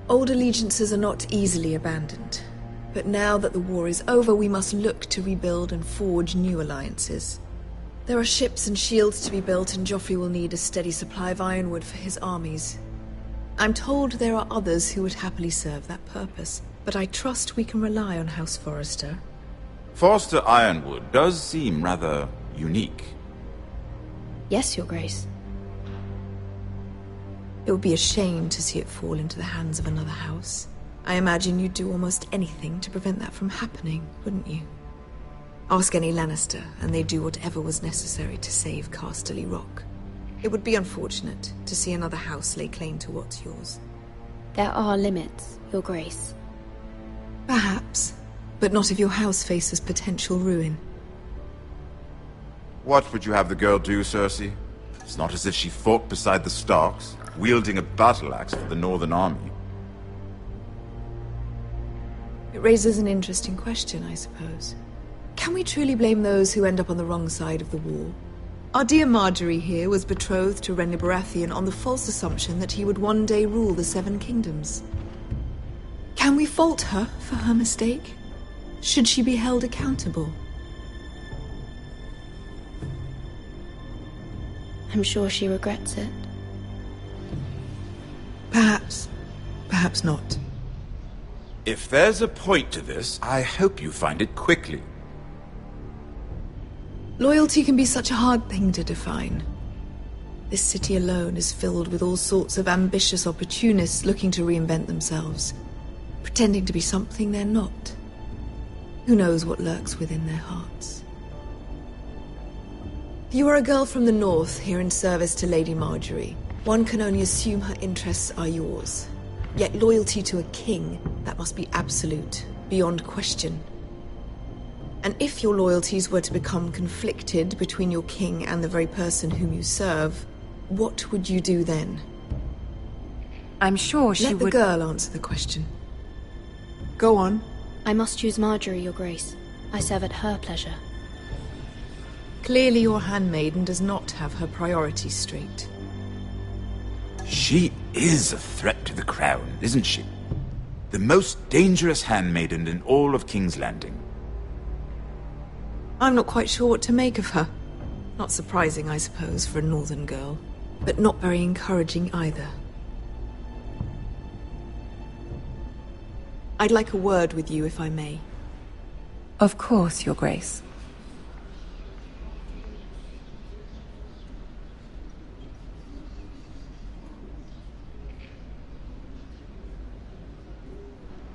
Old allegiances are not easily abandoned. But now that the war is over, we must look to rebuild and forge new alliances. There are ships and shields to be built, and Joffrey will need a steady supply of ironwood for his armies. I'm told there are others who would happily serve that purpose, but I trust we can rely on House Forrester. Forrester Ironwood does seem rather unique. Yes, Your Grace. It would be a shame to see it fall into the hands of another house. I imagine you'd do almost anything to prevent that from happening, wouldn't you? Ask any Lannister, and they'd do whatever was necessary to save Casterly Rock. It would be unfortunate to see another house lay claim to what's yours. There are limits, Your Grace. Perhaps, but not if your house faces potential ruin. What would you have the girl do, Cersei? It's not as if she fought beside the Starks, wielding a battle axe for the Northern Army. It raises an interesting question, I suppose. Can we truly blame those who end up on the wrong side of the war? Our dear Marjorie here was betrothed to Renly Baratheon on the false assumption that he would one day rule the Seven Kingdoms. Can we fault her for her mistake? Should she be held accountable? I'm sure she regrets it. Perhaps. Perhaps not. If there's a point to this, I hope you find it quickly. Loyalty can be such a hard thing to define. This city alone is filled with all sorts of ambitious opportunists looking to reinvent themselves, pretending to be something they're not. Who knows what lurks within their hearts? You are a girl from the north, here in service to Lady Marjorie. One can only assume her interests are yours. Yet loyalty to a king, that must be absolute, beyond question. And if your loyalties were to become conflicted between your king and the very person whom you serve, what would you do then? I'm sure she would... Let the girl answer the question. Go on. I must choose Marjorie, Your Grace. I serve at her pleasure. Clearly your handmaiden does not have her priorities straight. She is a threat to the crown, isn't she? The most dangerous handmaiden in all of King's Landing. I'm not quite sure what to make of her. Not surprising, I suppose, for a northern girl, but not very encouraging either. I'd like a word with you, if I may. Of course, Your Grace.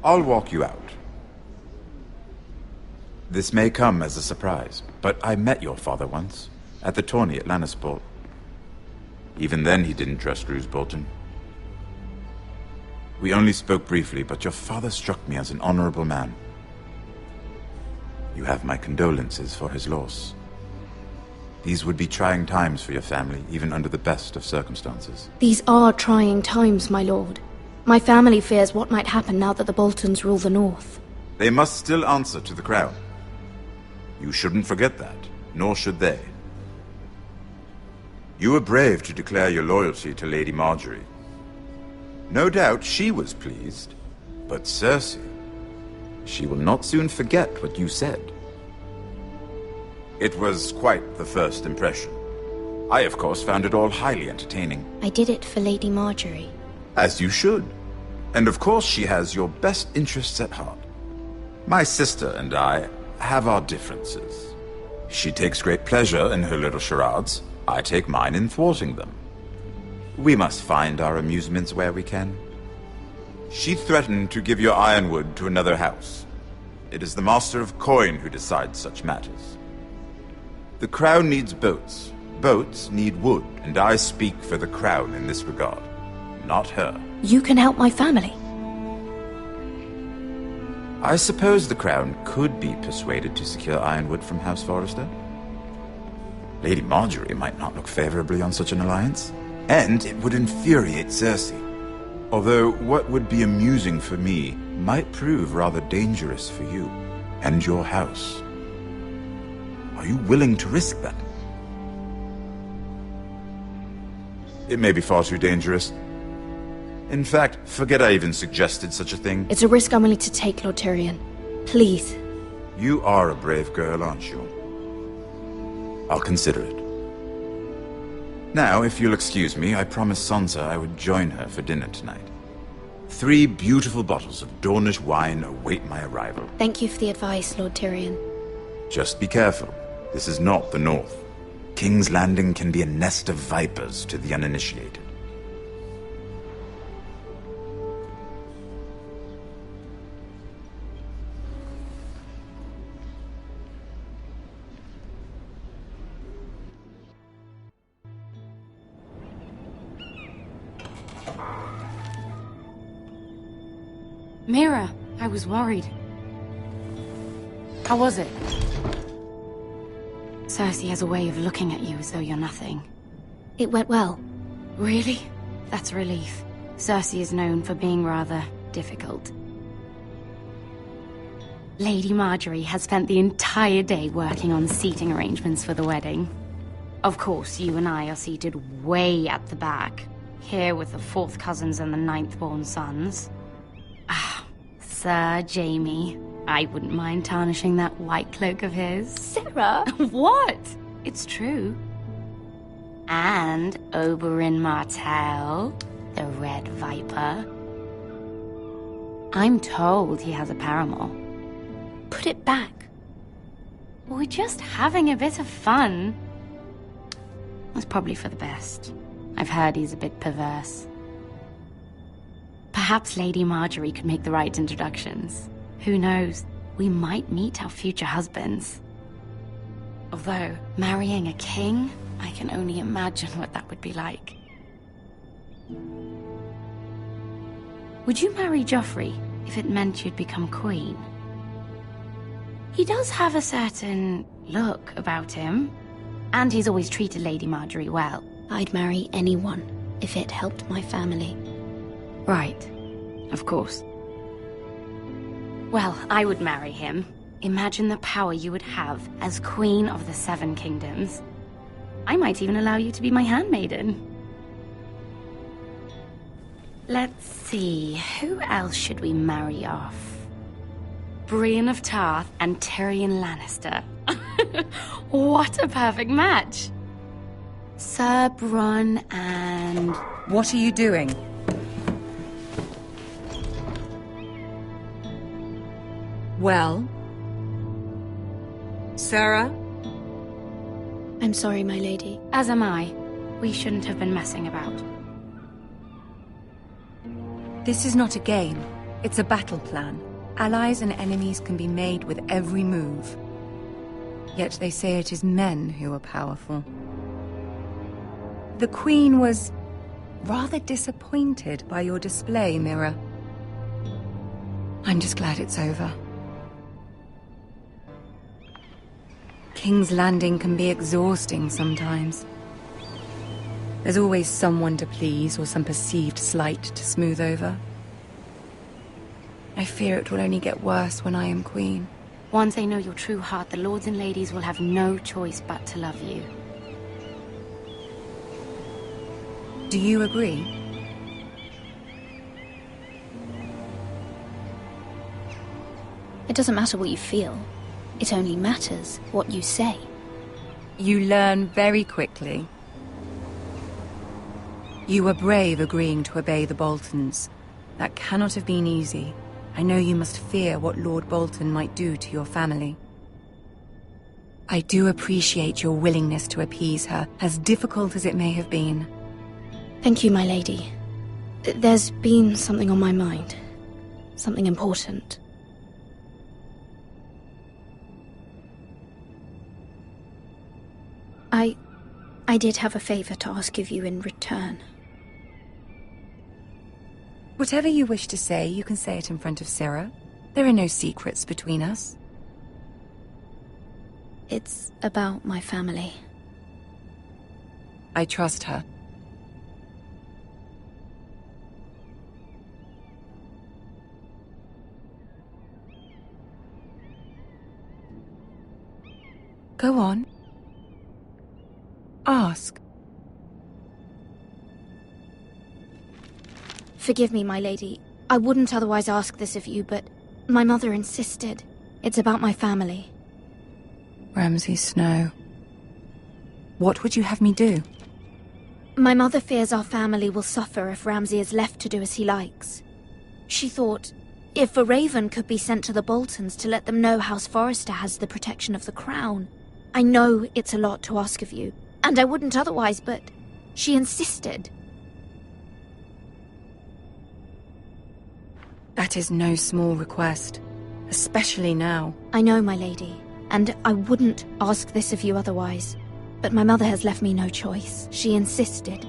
I'll walk you out. This may come as a surprise, but I met your father once, at the tourney at Lannisport. Even then he didn't trust Roose Bolton. We only spoke briefly, but your father struck me as an honorable man. You have my condolences for his loss. These would be trying times for your family, even under the best of circumstances. These are trying times, my lord. My family fears what might happen now that the Boltons rule the North. They must still answer to the crown. You shouldn't forget that, nor should they. You were brave to declare your loyalty to Lady Marjorie. No doubt she was pleased, but Cersei, she will not soon forget what you said. It was quite the first impression. I, of course, found it all highly entertaining. I did it for Lady Marjorie. As you should. And of course she has your best interests at heart. My sister and I have our differences. She takes great pleasure in her little charades. I take mine in thwarting them. We must find our amusements where we can. She threatened to give your ironwood to another house. It is the Master of Coin who decides such matters. The crown needs boats. Boats need wood, and I speak for the crown in this regard, not her. You can help my family. I suppose the crown could be persuaded to secure ironwood from House Forrester. Lady Marjorie might not look favorably on such an alliance, and it would infuriate Cersei. Although what would be amusing for me might prove rather dangerous for you and your house. Are you willing to risk that? It may be far too dangerous. In fact, forget I even suggested such a thing. It's a risk I'm willing to take, Lord Tyrion. Please. You are a brave girl, aren't you? I'll consider it. Now, if you'll excuse me, I promised Sansa I would join her for dinner tonight. 3 beautiful bottles of Dornish wine await my arrival. Thank you for the advice, Lord Tyrion. Just be careful. This is not the North. King's Landing can be a nest of vipers to the uninitiated. Mira, I was worried. How was it? Cersei has a way of looking at you as though you're nothing. It went well. Really? That's a relief. Cersei is known for being rather difficult. Lady Marjorie has spent the entire day working on seating arrangements for the wedding. Of course, you and I are seated way at the back, here with the 4th cousins and the 9th-born sons. Ah, Sir Jaime. I wouldn't mind tarnishing that white cloak of his. Sarah! What? It's true. And Oberyn Martell, the Red Viper. I'm told he has a paramour. Put it back. We're just having a bit of fun. It's probably for the best. I've heard he's a bit perverse. Perhaps Lady Marjorie could make the right introductions. Who knows? We might meet our future husbands. Although, marrying a king, I can only imagine what that would be like. Would you marry Joffrey if it meant you'd become queen? He does have a certain look about him, and he's always treated Lady Marjorie well. I'd marry anyone if it helped my family. Right. Of course. Well, I would marry him. Imagine the power you would have as Queen of the 7 Kingdoms. I might even allow you to be my handmaiden. Let's see, who else should we marry off? Brienne of Tarth and Tyrion Lannister. What a perfect match! Sir Bronn and... What are you doing? Well? Sarah? I'm sorry, my lady. As am I. We shouldn't have been messing about. This is not a game. It's a battle plan. Allies and enemies can be made with every move. Yet they say it is men who are powerful. The Queen was rather disappointed by your display, Mira. I'm just glad it's over. King's Landing can be exhausting sometimes. There's always someone to please or some perceived slight to smooth over. I fear it will only get worse when I am queen. Once they know your true heart, the lords and ladies will have no choice but to love you. Do you agree? It doesn't matter what you feel. It only matters what you say. You learn very quickly. You were brave agreeing to obey the Boltons. That cannot have been easy. I know you must fear what Lord Bolton might do to your family. I do appreciate your willingness to appease her, as difficult as it may have been. Thank you, my lady. There's been something on my mind. Something important. I did have a favor to ask of you in return. Whatever you wish to say, you can say it in front of Sarah. There are no secrets between us. It's about my family. I trust her. Go on. Ask. Forgive me, my lady. I wouldn't otherwise ask this of you, but my mother insisted. It's about my family. Ramsay Snow. What would you have me do? My mother fears our family will suffer if Ramsay is left to do as he likes. She thought, if a raven could be sent to the Boltons to let them know House Forrester has the protection of the crown. I know it's a lot to ask of you, and I wouldn't otherwise, but she insisted. That is no small request, especially now. I know, my lady, and I wouldn't ask this of you otherwise. But my mother has left me no choice. She insisted.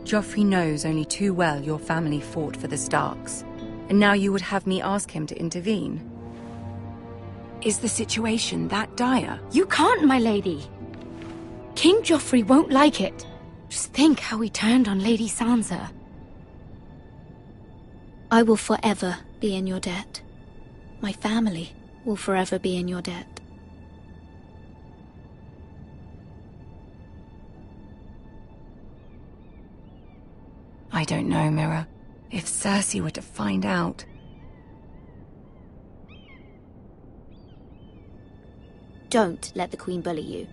Joffrey knows only too well your family fought for the Starks, and now you would have me ask him to intervene. Is the situation that dire? You can't, my lady. King Joffrey won't like it. Just think how he turned on Lady Sansa. I will forever be in your debt. My family will forever be in your debt. I don't know, Mira. If Cersei were to find out... Don't let the Queen bully you.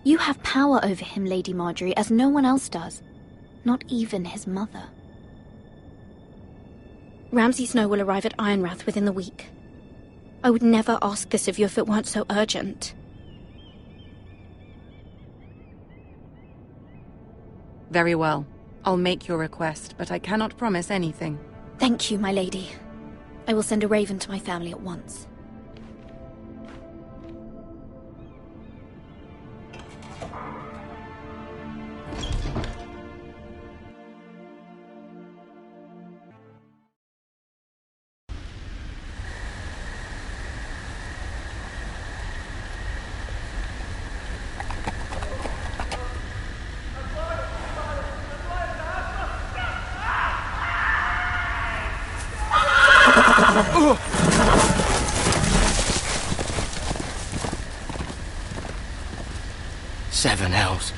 You have power over him, Lady Marjorie, as no one else does. Not even his mother. Ramsay Snow will arrive at Ironrath within the week. I would never ask this of you if it weren't so urgent. Very well. I'll make your request, but I cannot promise anything. Thank you, my lady. I will send a raven to my family at once. Seven hells.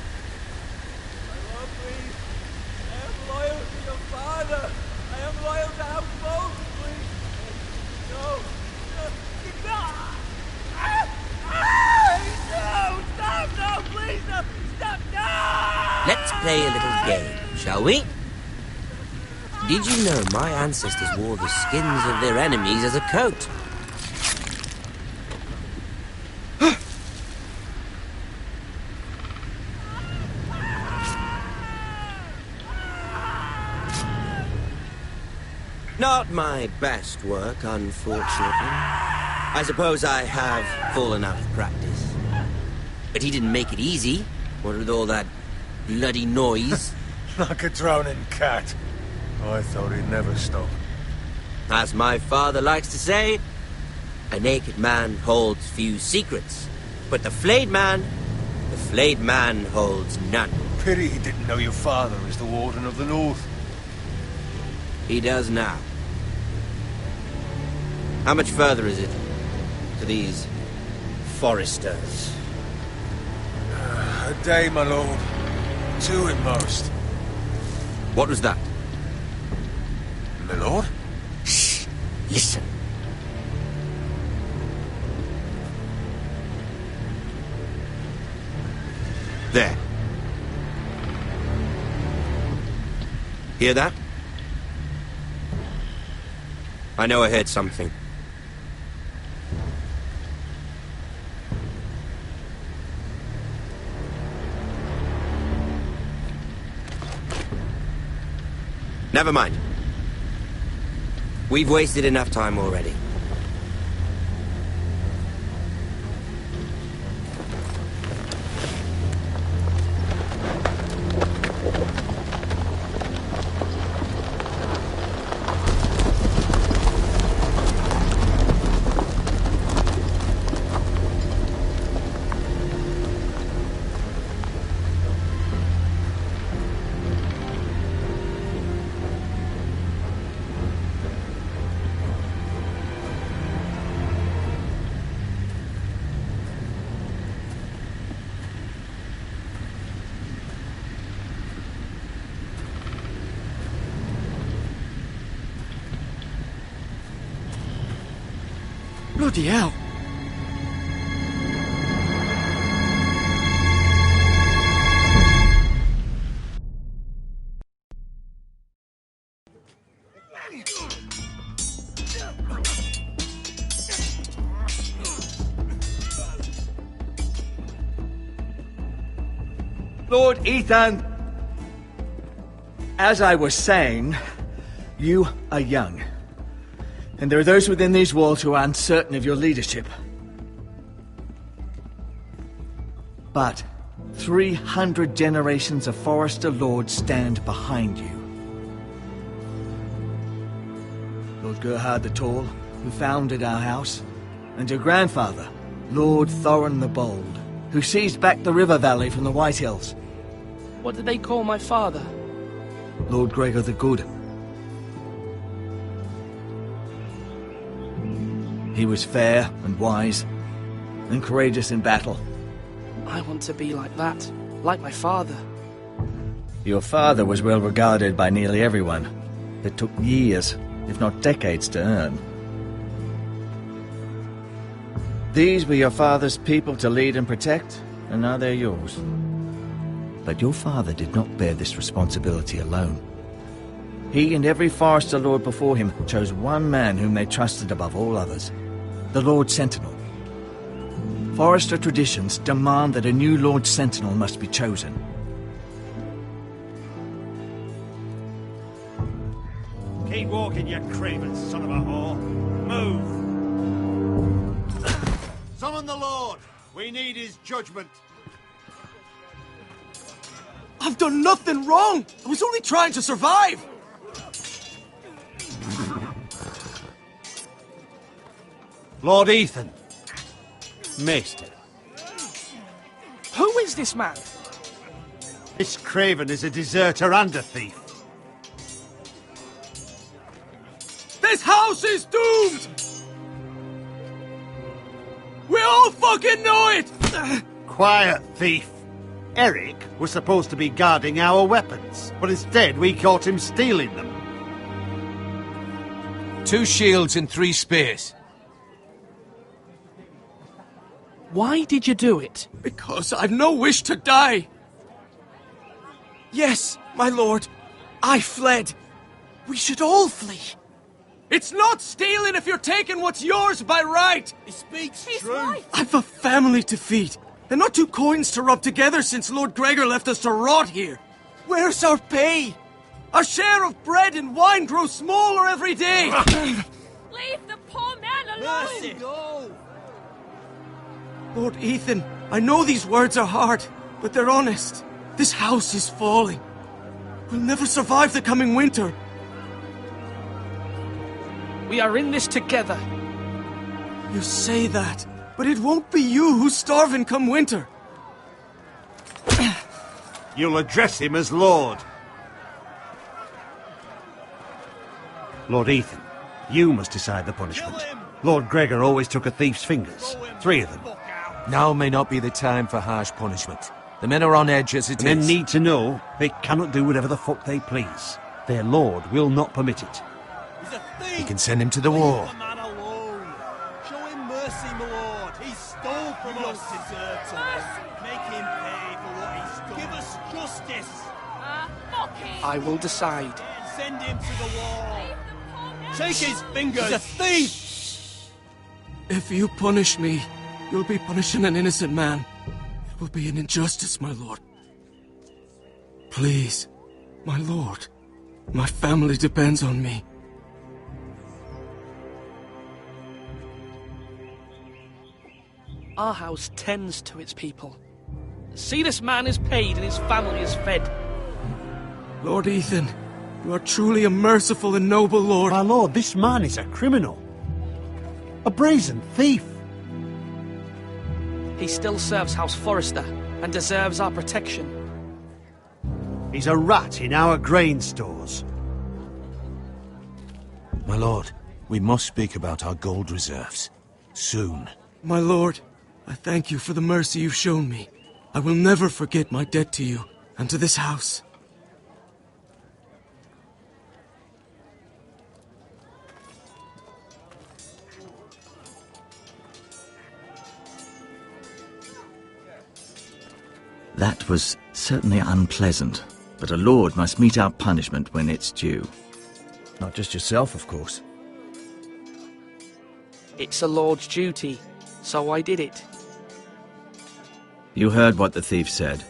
Let's play a little game, shall we? Did you know my ancestors wore the skins of their enemies as a coat? Not my best work, unfortunately. I suppose I have fallen out of practice. But he didn't make it easy, what with all that bloody noise. Like a drowning cat. I thought he'd never stop. As my father likes to say, a naked man holds few secrets. But the flayed man holds none. Pity he didn't know your father is the Warden of the North. He does now. How much further is it to these foresters? A day, my lord. 2 at most. What was that? My lord? Shh! Listen. There. Hear that? I know I heard something. Never mind. We've wasted enough time already. Bloody hell. Lord Ethan, as I was saying, you are young. And there are those within these walls who are uncertain of your leadership. But 300 generations of Forester Lords stand behind you. Lord Gerhard the Tall, who founded our house, and your grandfather, Lord Thorin the Bold, who seized back the river valley from the White Hills. What did they call my father? Lord Gregor the Good. He was fair and wise, and courageous in battle. I want to be like that, like my father. Your father was well regarded by nearly everyone. It took years, if not decades, to earn. These were your father's people to lead and protect, and now they're yours. But your father did not bear this responsibility alone. He and every Forester Lord before him chose one man whom they trusted above all others. The Lord Sentinel. Forester traditions demand that a new Lord Sentinel must be chosen. Keep walking, you craven son of a whore. Move! Summon the Lord! We need his judgment. I've done nothing wrong! I was only trying to survive! Lord Ethan. Maester. Who is this man? This craven is a deserter and a thief. This house is doomed! We all fucking know it! Quiet, thief. Eric was supposed to be guarding our weapons, but instead we caught him stealing them. 2 shields and 3 spears. Why did you do it? Because I've no wish to die. Yes, my lord, I fled. We should all flee. It's not stealing if you're taking what's yours by right. He speaks true. Right. I've a family to feed, and not 2 coins to rub together since Lord Gregor left us to rot here. Where's our pay? Our share of bread and wine grows smaller every day! Leave the poor man alone! Mercy! No! Lord Ethan, I know these words are hard, but they're honest. This house is falling. We'll never survive the coming winter. We are in this together. You say that, but it won't be you who's starving come winter. You'll address him as Lord. Lord Ethan, you must decide the punishment. Lord Gregor always took a thief's fingers. 3 of them. Now may not be the time for harsh punishment. The men are on edge as it is. Men need to know they cannot do whatever the fuck they please. Their lord will not permit it. He's a thief! He can send him to the war. Leave the man alone. Show him mercy, my lord. He stole from us. Deserve to make him pay for what he stole. Give us justice. Fuck him! I will decide. Send him to the wall. Take his fingers. He's a thief. If you punish me, you'll be punishing an innocent man. It will be an injustice, my lord. Please, my lord. My family depends on me. Our house tends to its people. See, this man is paid and his family is fed. Lord Ethan, you are truly a merciful and noble lord. My lord, this man is a criminal. A brazen thief. He still serves House Forrester and deserves our protection. He's a rat in our grain stores. My lord, we must speak about our gold reserves. Soon. My lord, I thank you for the mercy you've shown me. I will never forget my debt to you and to this house. That was certainly unpleasant, but a lord must mete out punishment when it's due. Not just yourself, of course. It's a lord's duty, so I did it. You heard what the thief said.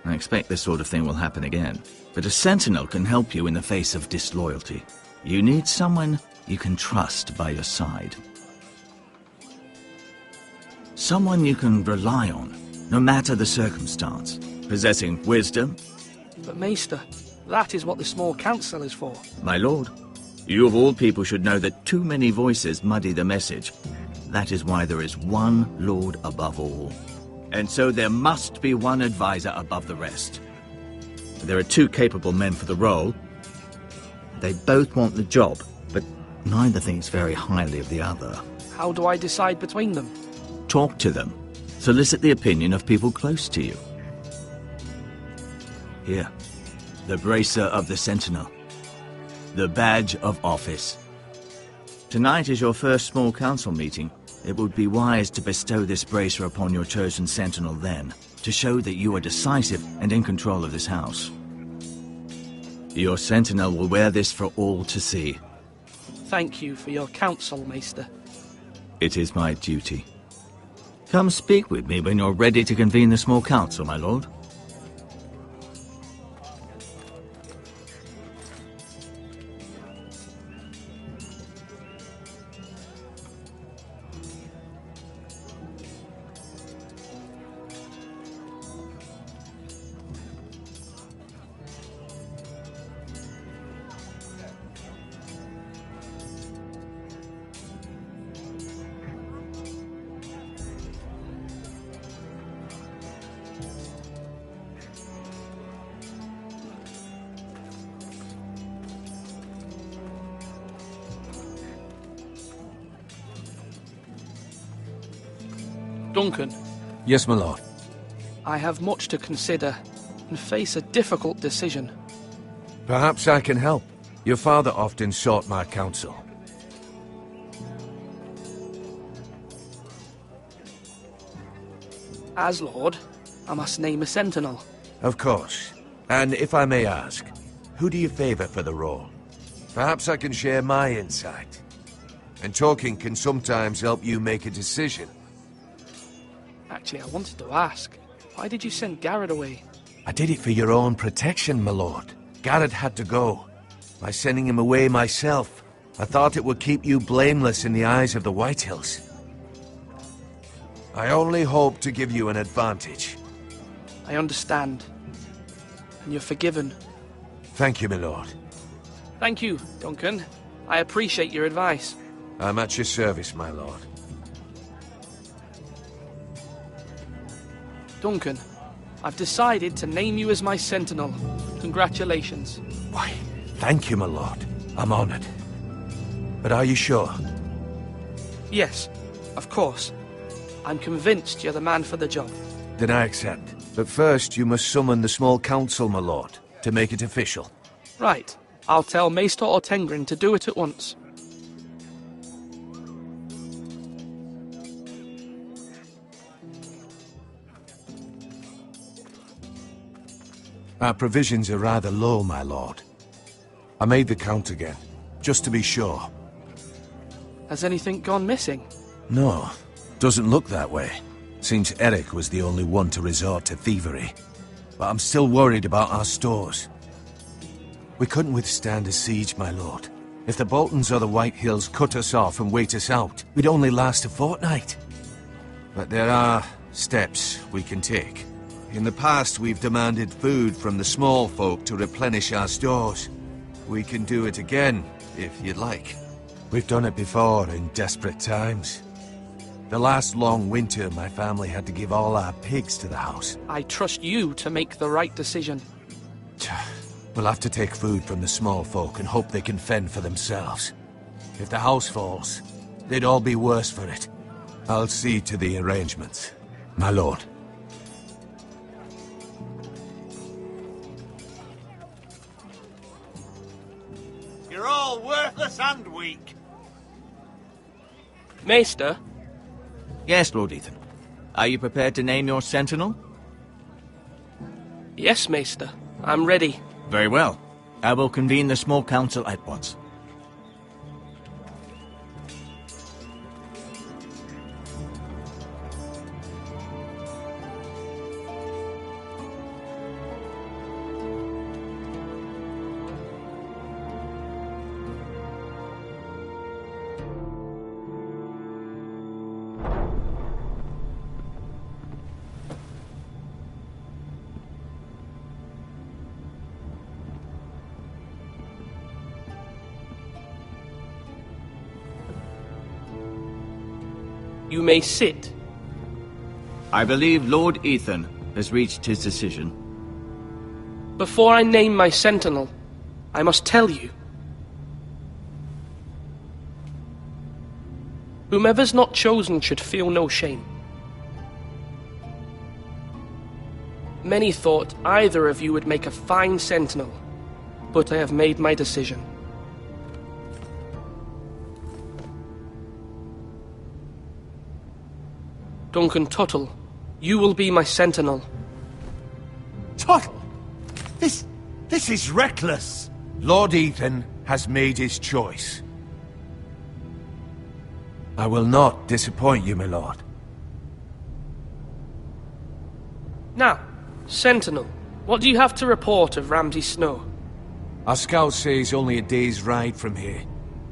I expect this sort of thing will happen again. But a sentinel can help you in the face of disloyalty. You need someone you can trust by your side. Someone you can rely on, no matter the circumstance. Possessing wisdom. But Maester, that is what the small council is for. My lord, you of all people should know that too many voices muddy the message. That is why there is one lord above all. And so there must be one advisor above the rest. There are 2 capable men for the role. They both want the job, but neither thinks very highly of the other. How do I decide between them? Talk to them. Solicit the opinion of people close to you. Here, the bracer of the sentinel. The badge of office. Tonight is your first small council meeting. It would be wise to bestow this bracer upon your chosen sentinel then, to show that you are decisive and in control of this house. Your sentinel will wear this for all to see. Thank you for your counsel, Maester. It is my duty. Come speak with me when you're ready to convene the small council, my lord. Duncan. Yes, my lord. I have much to consider and face a difficult decision. Perhaps I can help. Your father often sought my counsel. As Lord, I must name a sentinel. Of course. And if I may ask, who do you favor for the role? Perhaps I can share my insight. And talking can sometimes help you make a decision. Actually, I wanted to ask, why did you send Garrett away? I did it for your own protection, my lord. Garrett had to go. By sending him away myself. I thought it would keep you blameless in the eyes of the Whitehills. I only hope to give you an advantage. I understand. And you're forgiven. Thank you, my lord. Thank you, Duncan. I appreciate your advice. I'm at your service, my lord. Duncan, I've decided to name you as my sentinel. Congratulations. Why, thank you, my lord. I'm honored. But are you sure? Yes, of course. I'm convinced you're the man for the job. Then I accept. But first, you must summon the small council, my lord, to make it official. Right. I'll tell Maester Ortengrin to do it at once. Our provisions are rather low, my lord. I made the count again, just to be sure. Has anything gone missing? No, doesn't look that way. Seems Eric was the only one to resort to thievery. But I'm still worried about our stores. We couldn't withstand a siege, my lord. If the Boltons or the Whitehills cut us off and wait us out, we'd only last a fortnight. But there are steps we can take. In the past, we've demanded food from the small folk to replenish our stores. We can do it again, if you'd like. We've done it before in desperate times. The last long winter, my family had to give all our pigs to the house. I trust you to make the right decision. We'll have to take food from the small folk and hope they can fend for themselves. If the house falls, they'd all be worse for it. I'll see to the arrangements, my lord. You're all worthless and weak. Maester? Yes, Lord Ethan. Are you prepared to name your sentinel? Yes, Maester. I'm ready. Very well. I will convene the small council at once. You may sit. I believe Lord Ethan has reached his decision. Before I name my sentinel, I must tell you. Whomever's not chosen should feel no shame. Many thought either of you would make a fine sentinel, but I have made my decision. Duncan Tuttle, you will be my sentinel. Tuttle! This is reckless! Lord Ethan has made his choice. I will not disappoint you, my lord. Now, Sentinel, what do you have to report of Ramsay Snow? Our scouts say he's only a day's ride from here.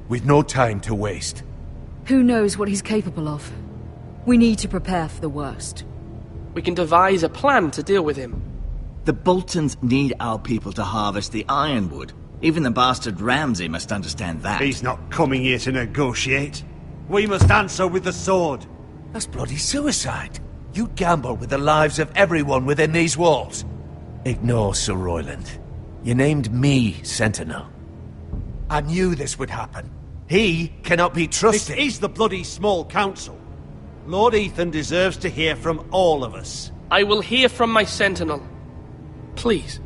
We've no time to waste. Who knows what he's capable of? We need to prepare for the worst. We can devise a plan to deal with him. The Boltons need our people to harvest the ironwood. Even the bastard Ramsay must understand that. He's not coming here to negotiate. We must answer with the sword. That's bloody suicide. You gamble with the lives of everyone within these walls. Ignore Sir Royland. You named me Sentinel. I knew this would happen. He cannot be trusted. This is the bloody small council. Lord Ethan deserves to hear from all of us. I will hear from my sentinel. Please.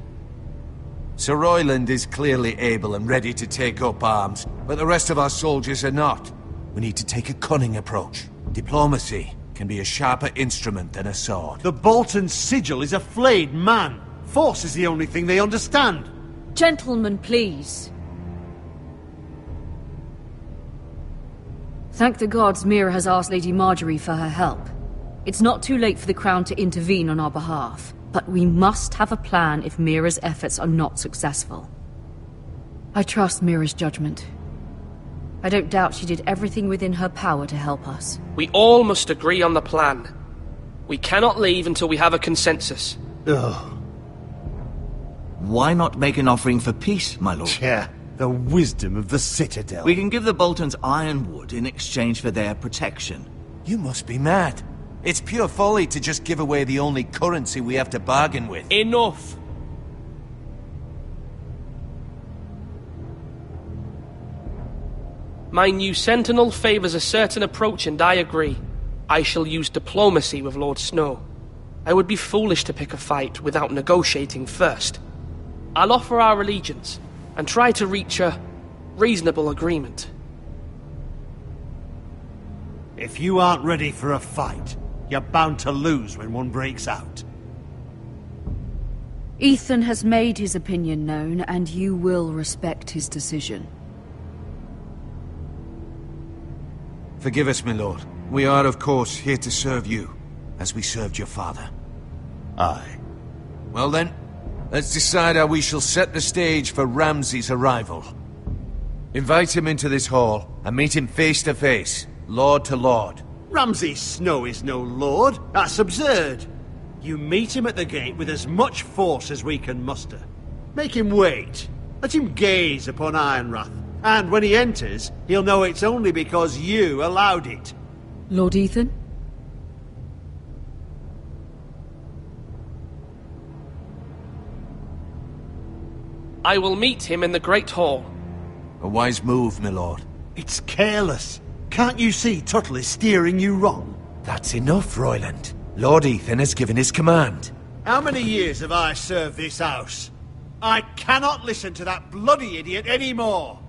Sir Royland is clearly able and ready to take up arms, but the rest of our soldiers are not. We need to take a cunning approach. Diplomacy can be a sharper instrument than a sword. The Bolton sigil is a flayed man. Force is the only thing they understand. Gentlemen, please. Thank the gods Mira has asked Lady Marjorie for her help. It's not too late for the Crown to intervene on our behalf, but we must have a plan if Mira's efforts are not successful. I trust Mira's judgment. I don't doubt she did everything within her power to help us. We all must agree on the plan. We cannot leave until we have a consensus. Ugh. Why not make an offering for peace, my lord? Yeah, the wisdom of the Citadel. We can give the Boltons ironwood in exchange for their protection. You must be mad. It's pure folly to just give away the only currency we have to bargain with. Enough! My new sentinel favors a certain approach, and I agree. I shall use diplomacy with Lord Snow. I would be foolish to pick a fight without negotiating first. I'll offer our allegiance, and try to reach a reasonable agreement. If you aren't ready for a fight, you're bound to lose when one breaks out. Ethan has made his opinion known, and you will respect his decision. Forgive us, my lord. We are, of course, here to serve you, as we served your father. Aye. Well then, let's decide how we shall set the stage for Ramsay's arrival. Invite him into this hall, and meet him face to face, lord to lord. Ramsay Snow is no lord. That's absurd. You meet him at the gate with as much force as we can muster. Make him wait. Let him gaze upon Ironrath. And when he enters, he'll know it's only because you allowed it. Lord Ethan? I will meet him in the Great Hall. A wise move, my lord. It's careless. Can't you see Tuttle is steering you wrong? That's enough, Royland. Lord Ethan has given his command. How many years have I served this house? I cannot listen to that bloody idiot anymore.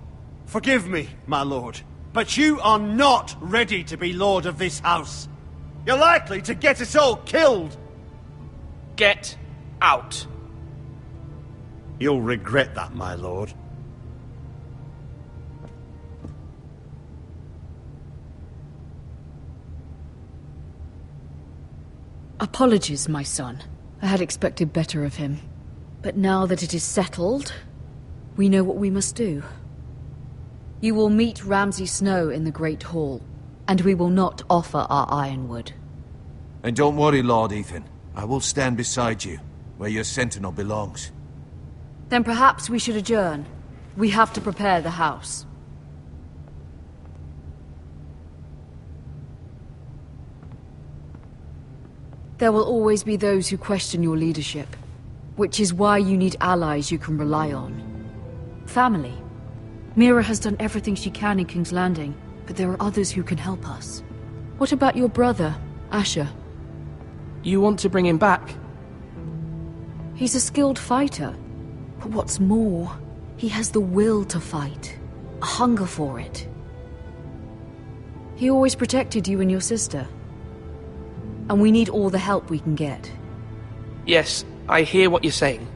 Forgive me, my lord, but you are not ready to be lord of this house. You're likely to get us all killed. Get out. You'll regret that, my lord. Apologies, my son. I had expected better of him. But now that it is settled, we know what we must do. You will meet Ramsay Snow in the Great Hall, and we will not offer our ironwood. And don't worry, Lord Ethan. I will stand beside you, where your sentinel belongs. Then perhaps we should adjourn. We have to prepare the house. There will always be those who question your leadership, which is why you need allies you can rely on. Family. Mira has done everything she can in King's Landing, but there are others who can help us. What about your brother, Asher? You want to bring him back? He's a skilled fighter. But what's more, he has the will to fight. A hunger for it. He always protected you and your sister. And we need all the help we can get. Yes, I hear what you're saying.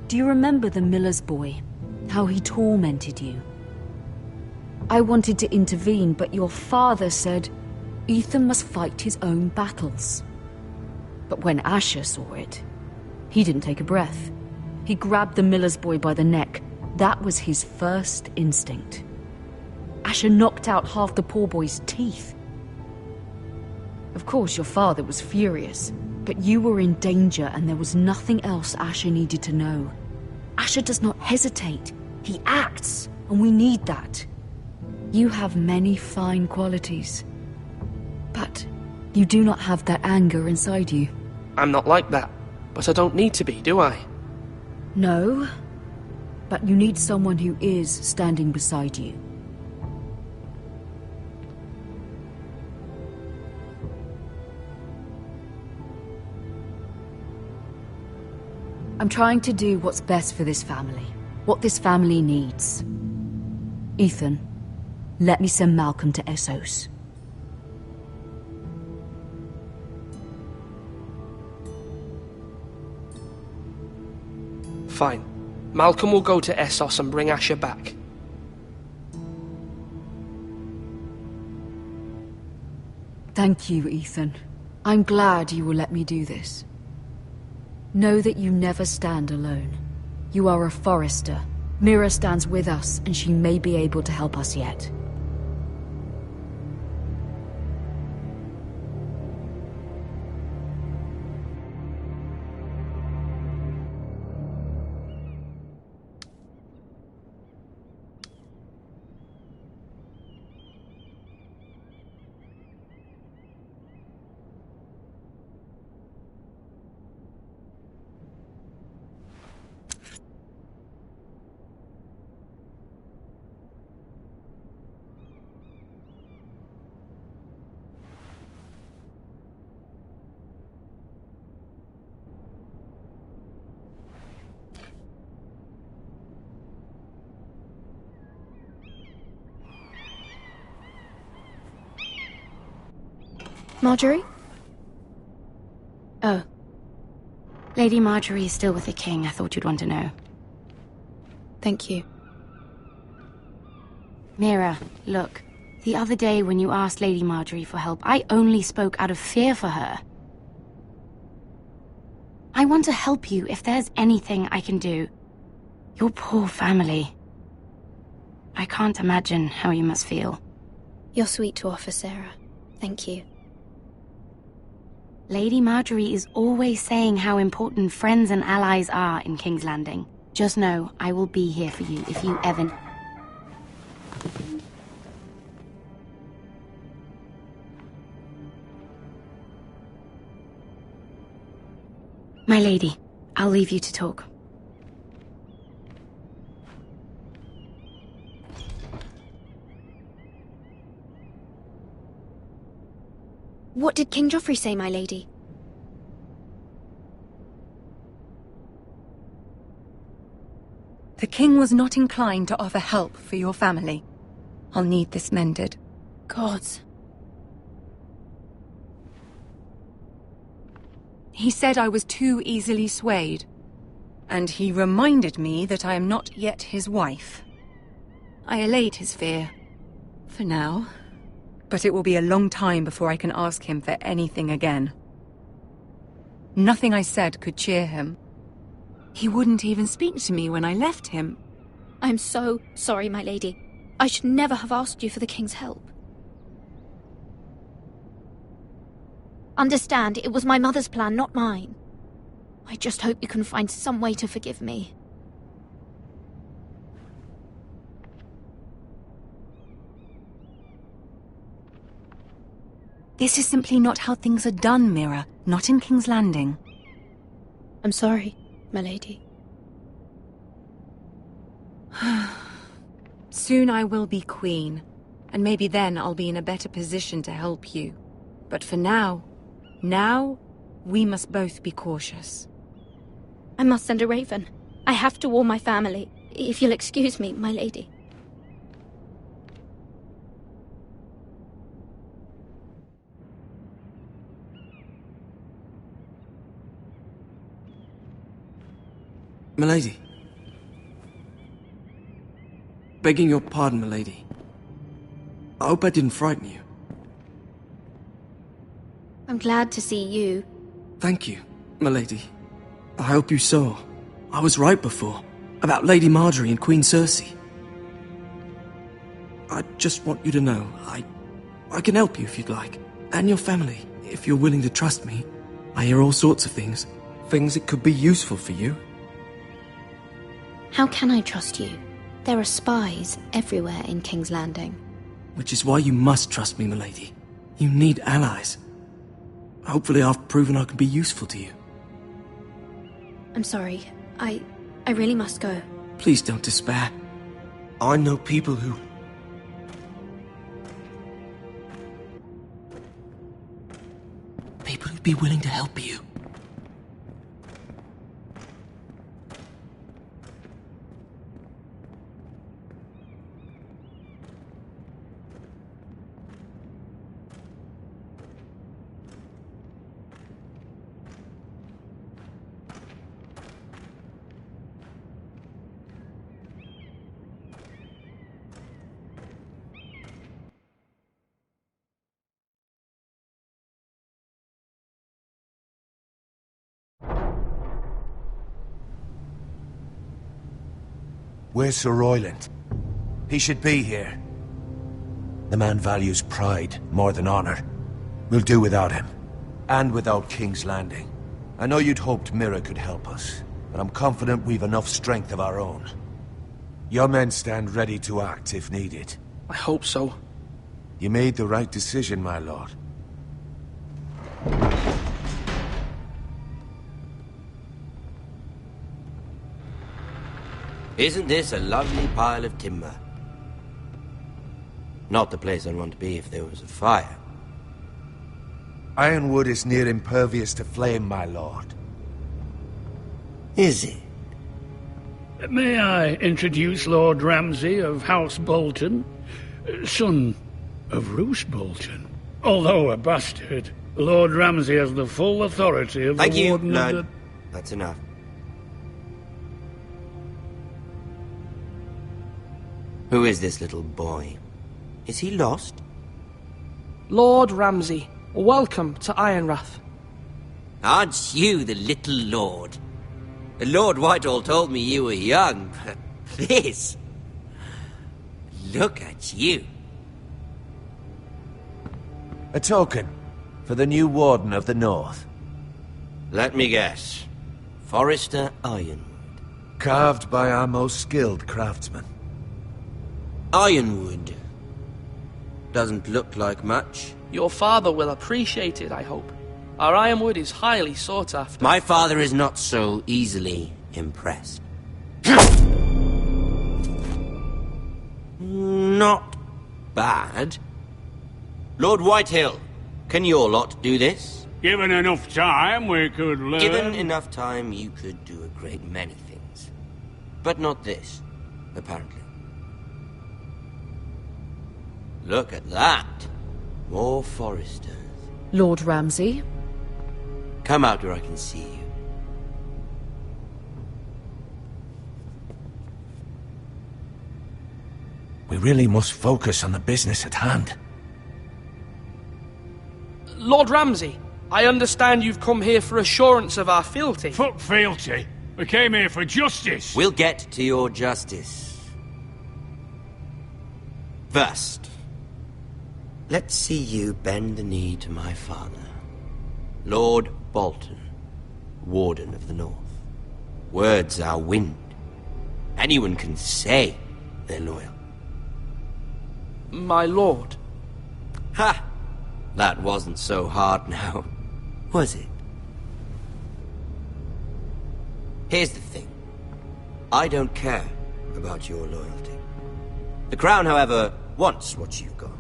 Do you remember the miller's boy? How he tormented you? I wanted to intervene, but your father said Ethan must fight his own battles. But when Asher saw it, he didn't take a breath. He grabbed the miller's boy by the neck. That was his first instinct. Asher knocked out half the poor boy's teeth. Of course, your father was furious, but you were in danger and there was nothing else Asher needed to know. Asher does not hesitate. He acts, and we need that. You have many fine qualities, but you do not have that anger inside you. I'm not like that, but I don't need to be, do I? No, but you need someone who is standing beside you. I'm trying to do what's best for this family. What this family needs. Ethan, let me send Malcolm to Essos. Fine. Malcolm will go to Essos and bring Asher back. Thank you, Ethan. I'm glad you will let me do this. Know that you never stand alone. You are a Forrester. Mira stands with us, and she may be able to help us yet. Marjorie? Oh. Lady Marjorie is still with the king. I thought you'd want to know. Thank you. Mira, look. The other day when you asked Lady Marjorie for help, I only spoke out of fear for her. I want to help you if there's anything I can do. Your poor family. I can't imagine how you must feel. You're sweet to offer, Sarah. Thank you. Lady Marjorie is always saying how important friends and allies are in King's Landing. Just know, I will be here for you if you ever... My lady, I'll leave you to talk. What did King Joffrey say, my lady? The king was not inclined to offer help for your family. I'll need this mended. Gods. He said I was too easily swayed. And he reminded me that I am not yet his wife. I allayed his fear. For now. But it will be a long time before I can ask him for anything again. Nothing I said could cheer him. He wouldn't even speak to me when I left him. I'm so sorry, my lady. I should never have asked you for the king's help. Understand, it was my mother's plan, not mine. I just hope you can find some way to forgive me. This is simply not how things are done, Mira. Not in King's Landing. I'm sorry, my lady. Soon I will be queen, and maybe then I'll be in a better position to help you. But for now, we must both be cautious. I must send a raven. I have to warn my family. If you'll excuse me, my lady. Milady. Begging your pardon, milady. I hope I didn't frighten you. I'm glad to see you. Thank you, milady. I hope you saw. I was right before. About Lady Marjorie and Queen Cersei. I just want you to know, I can help you if you'd like. And your family, if you're willing to trust me. I hear all sorts of things. Things that could be useful for you. How can I trust you? There are spies everywhere in King's Landing. Which is why you must trust me, milady. You need allies. Hopefully I've proven I can be useful to you. I'm sorry. I really must go. Please don't despair. I know people who'd be willing to help you. Where's Sir Royland? He should be here. The man values pride more than honor. We'll do without him. And without King's Landing. I know you'd hoped Mira could help us, but I'm confident we've enough strength of our own. Your men stand ready to act if needed. I hope so. You made the right decision, my lord. Isn't this a lovely pile of timber? Not the place I'd want to be if there was a fire. Ironwood is near impervious to flame, my lord. Is it? May I introduce Lord Ramsay of House Bolton, son of Roose Bolton? Although a bastard, Lord Ramsay has the full authority of the Warden of the... That's enough. Who is this little boy? Is he lost? Lord Ramsay, welcome to Ironrath. Aren't you the little lord? Lord Whitehall told me you were young, but this... Look at you. A token for the new Warden of the North. Let me guess. Forrester Ironwood. Carved by our most skilled craftsmen. Ironwood. Doesn't look like much. Your father will appreciate it, I hope. Our ironwood is highly sought after. My father is not so easily impressed. Not bad. Lord Whitehill, can your lot do this? Given enough time, we could learn... Given enough time, you could do a great many things. But not this, apparently. Look at that. More Foresters. Lord Ramsay? Come out where I can see you. We really must focus on the business at hand. Lord Ramsay, I understand you've come here for assurance of our fealty. Fuck fealty. We came here for justice. We'll get to your justice. First, let's see you bend the knee to my father, Lord Bolton, Warden of the North. Words are wind. Anyone can say they're loyal. My lord. Ha! That wasn't so hard now, was it? Here's the thing. I don't care about your loyalty. The Crown, however, wants what you've got.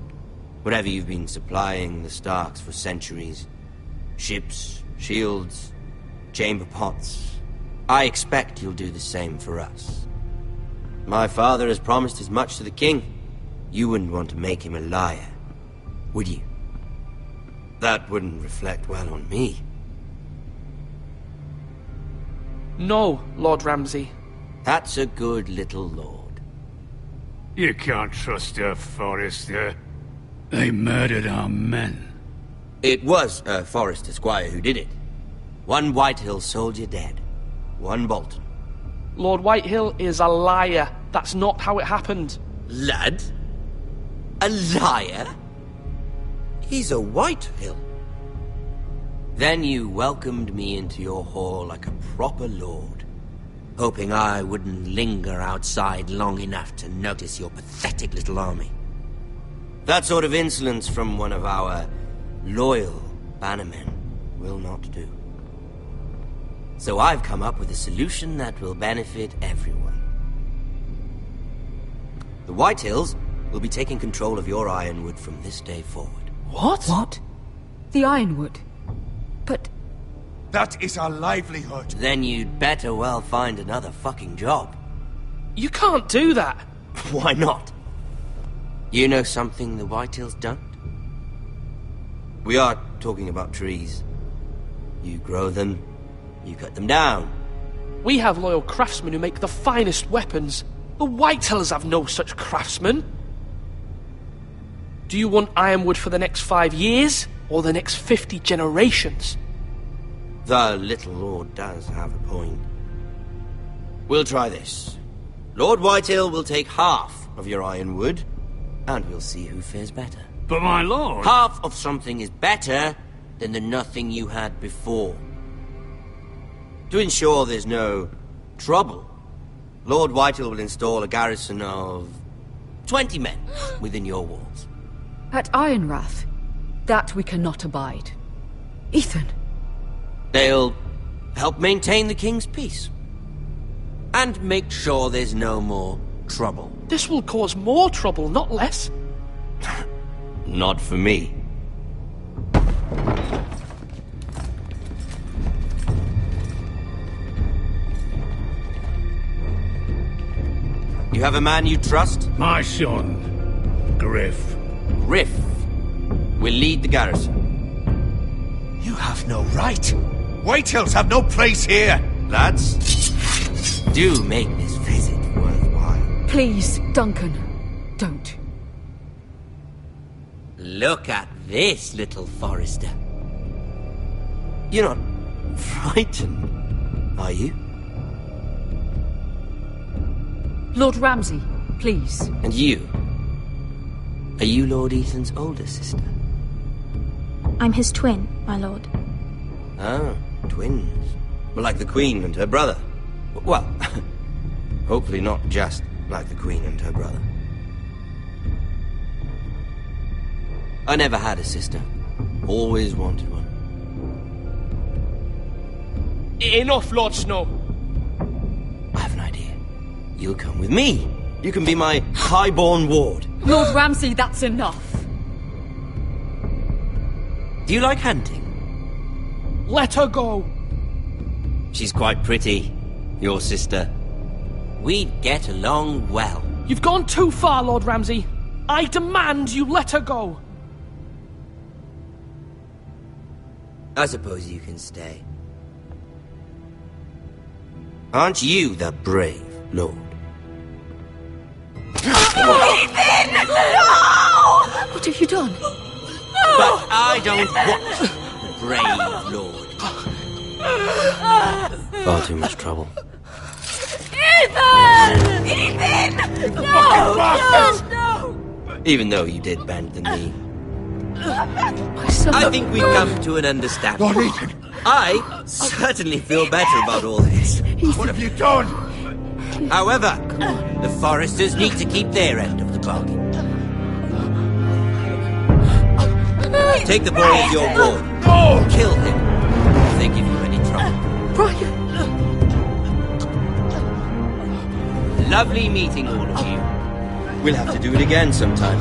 Whatever you've been supplying the Starks for centuries. Ships, shields, chamber pots. I expect you'll do the same for us. My father has promised as much to the king. You wouldn't want to make him a liar, would you? That wouldn't reflect well on me. No, Lord Ramsay. That's a good little lord. You can't trust her, Forrester. They murdered our men. It was a Forrester squire who did it. One Whitehill soldier dead. One Bolton. Lord Whitehill is a liar. That's not how it happened. Lad? A liar? He's a Whitehill. Then you welcomed me into your hall like a proper lord, hoping I wouldn't linger outside long enough to notice your pathetic little army. That sort of insolence from one of our loyal bannermen will not do. So I've come up with a solution that will benefit everyone. The Whitehills will be taking control of your ironwood from this day forward. What? What? The Ironwood? But... That is our livelihood. Then you'd better well find another fucking job. You can't do that. Why not? You know something the Whitehills don't? We are talking about trees. You grow them, you cut them down. We have loyal craftsmen who make the finest weapons. The Whitehills have no such craftsmen. Do you want ironwood for the next 5 years, or the next 50 generations? The little lord does have a point. We'll try this. Lord Whitehill will take half of your ironwood, and we'll see who fares better. But my lord... Half of something is better than the nothing you had before. To ensure there's no trouble, Lord Whitehill will install a garrison of 20 men within your walls. At Ironrath? That we cannot abide. Ethan! They'll help maintain the king's peace. And make sure there's no more trouble. This will cause more trouble, not less. Not for me. You have a man you trust? My son, Griff. Griff will lead the garrison. You have no right. Whitehills have no place here. Lads, do make this visit worthwhile. Please, Duncan, don't. Look at this, little Forrester. You're not frightened, are you? Lord Ramsay, please. And you? Are you Lord Ethan's older sister? I'm his twin, my lord. Ah, twins. Well, like the Queen and her brother. Well, hopefully not just like the Queen and her brother. I never had a sister. Always wanted one. Enough, Lord Snow. I have an idea. You'll come with me. You can be my highborn ward. Lord Ramsay, that's enough. Do you like hunting? Let her go. She's quite pretty, your sister. We'd get along well. You've gone too far, Lord Ramsay. I demand you let her go. I suppose you can stay. Aren't you the brave lord? Ethan! No! What have you done? No! But I don't want the brave lord. Far too much trouble. Ethan! Ethan! No! No! Even though you did bend the knee. My son. I think we've come to an understanding. Lord Ethan! I certainly feel better about all this. What have you done? However, the Foresters need to keep their end of the bargain. Take the boy as your ward. No! Kill him if they give you any trouble. Brian! Lovely meeting all of you. We'll have to do it again sometime.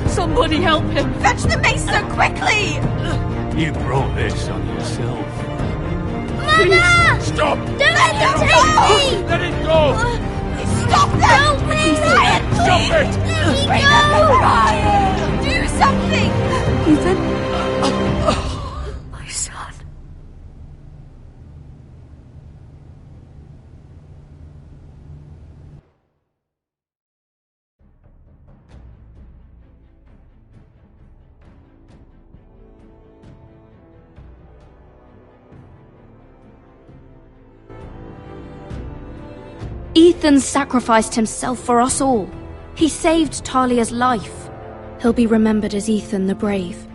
Somebody help him! Fetch the mace so quickly! You brought this on yourself. Mama! Stop! Don't let him take me! Let it go! Stop them! Help me! Ryan, Stop please! it! Let me Bring go! them, Ryan! Do something! Ethan? My son. Ethan sacrificed himself for us all. He saved Talia's life. He'll be remembered as Ethan the Brave.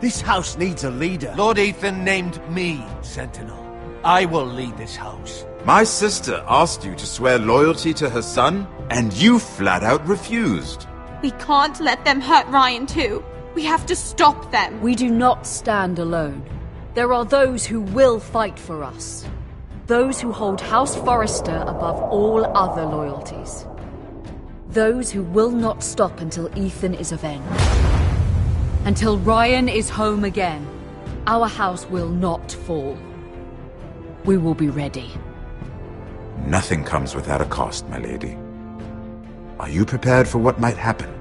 This house needs a leader. Lord Ethan named me Sentinel. I will lead this house. My sister asked you to swear loyalty to her son, and you flat out refused. We can't let them hurt Ryan too. We have to stop them. We do not stand alone. There are those who will fight for us. Those who hold House Forrester above all other loyalties. Those who will not stop until Ethan is avenged. Until Ryan is home again, our house will not fall. We will be ready. Nothing comes without a cost, my lady. Are you prepared for what might happen?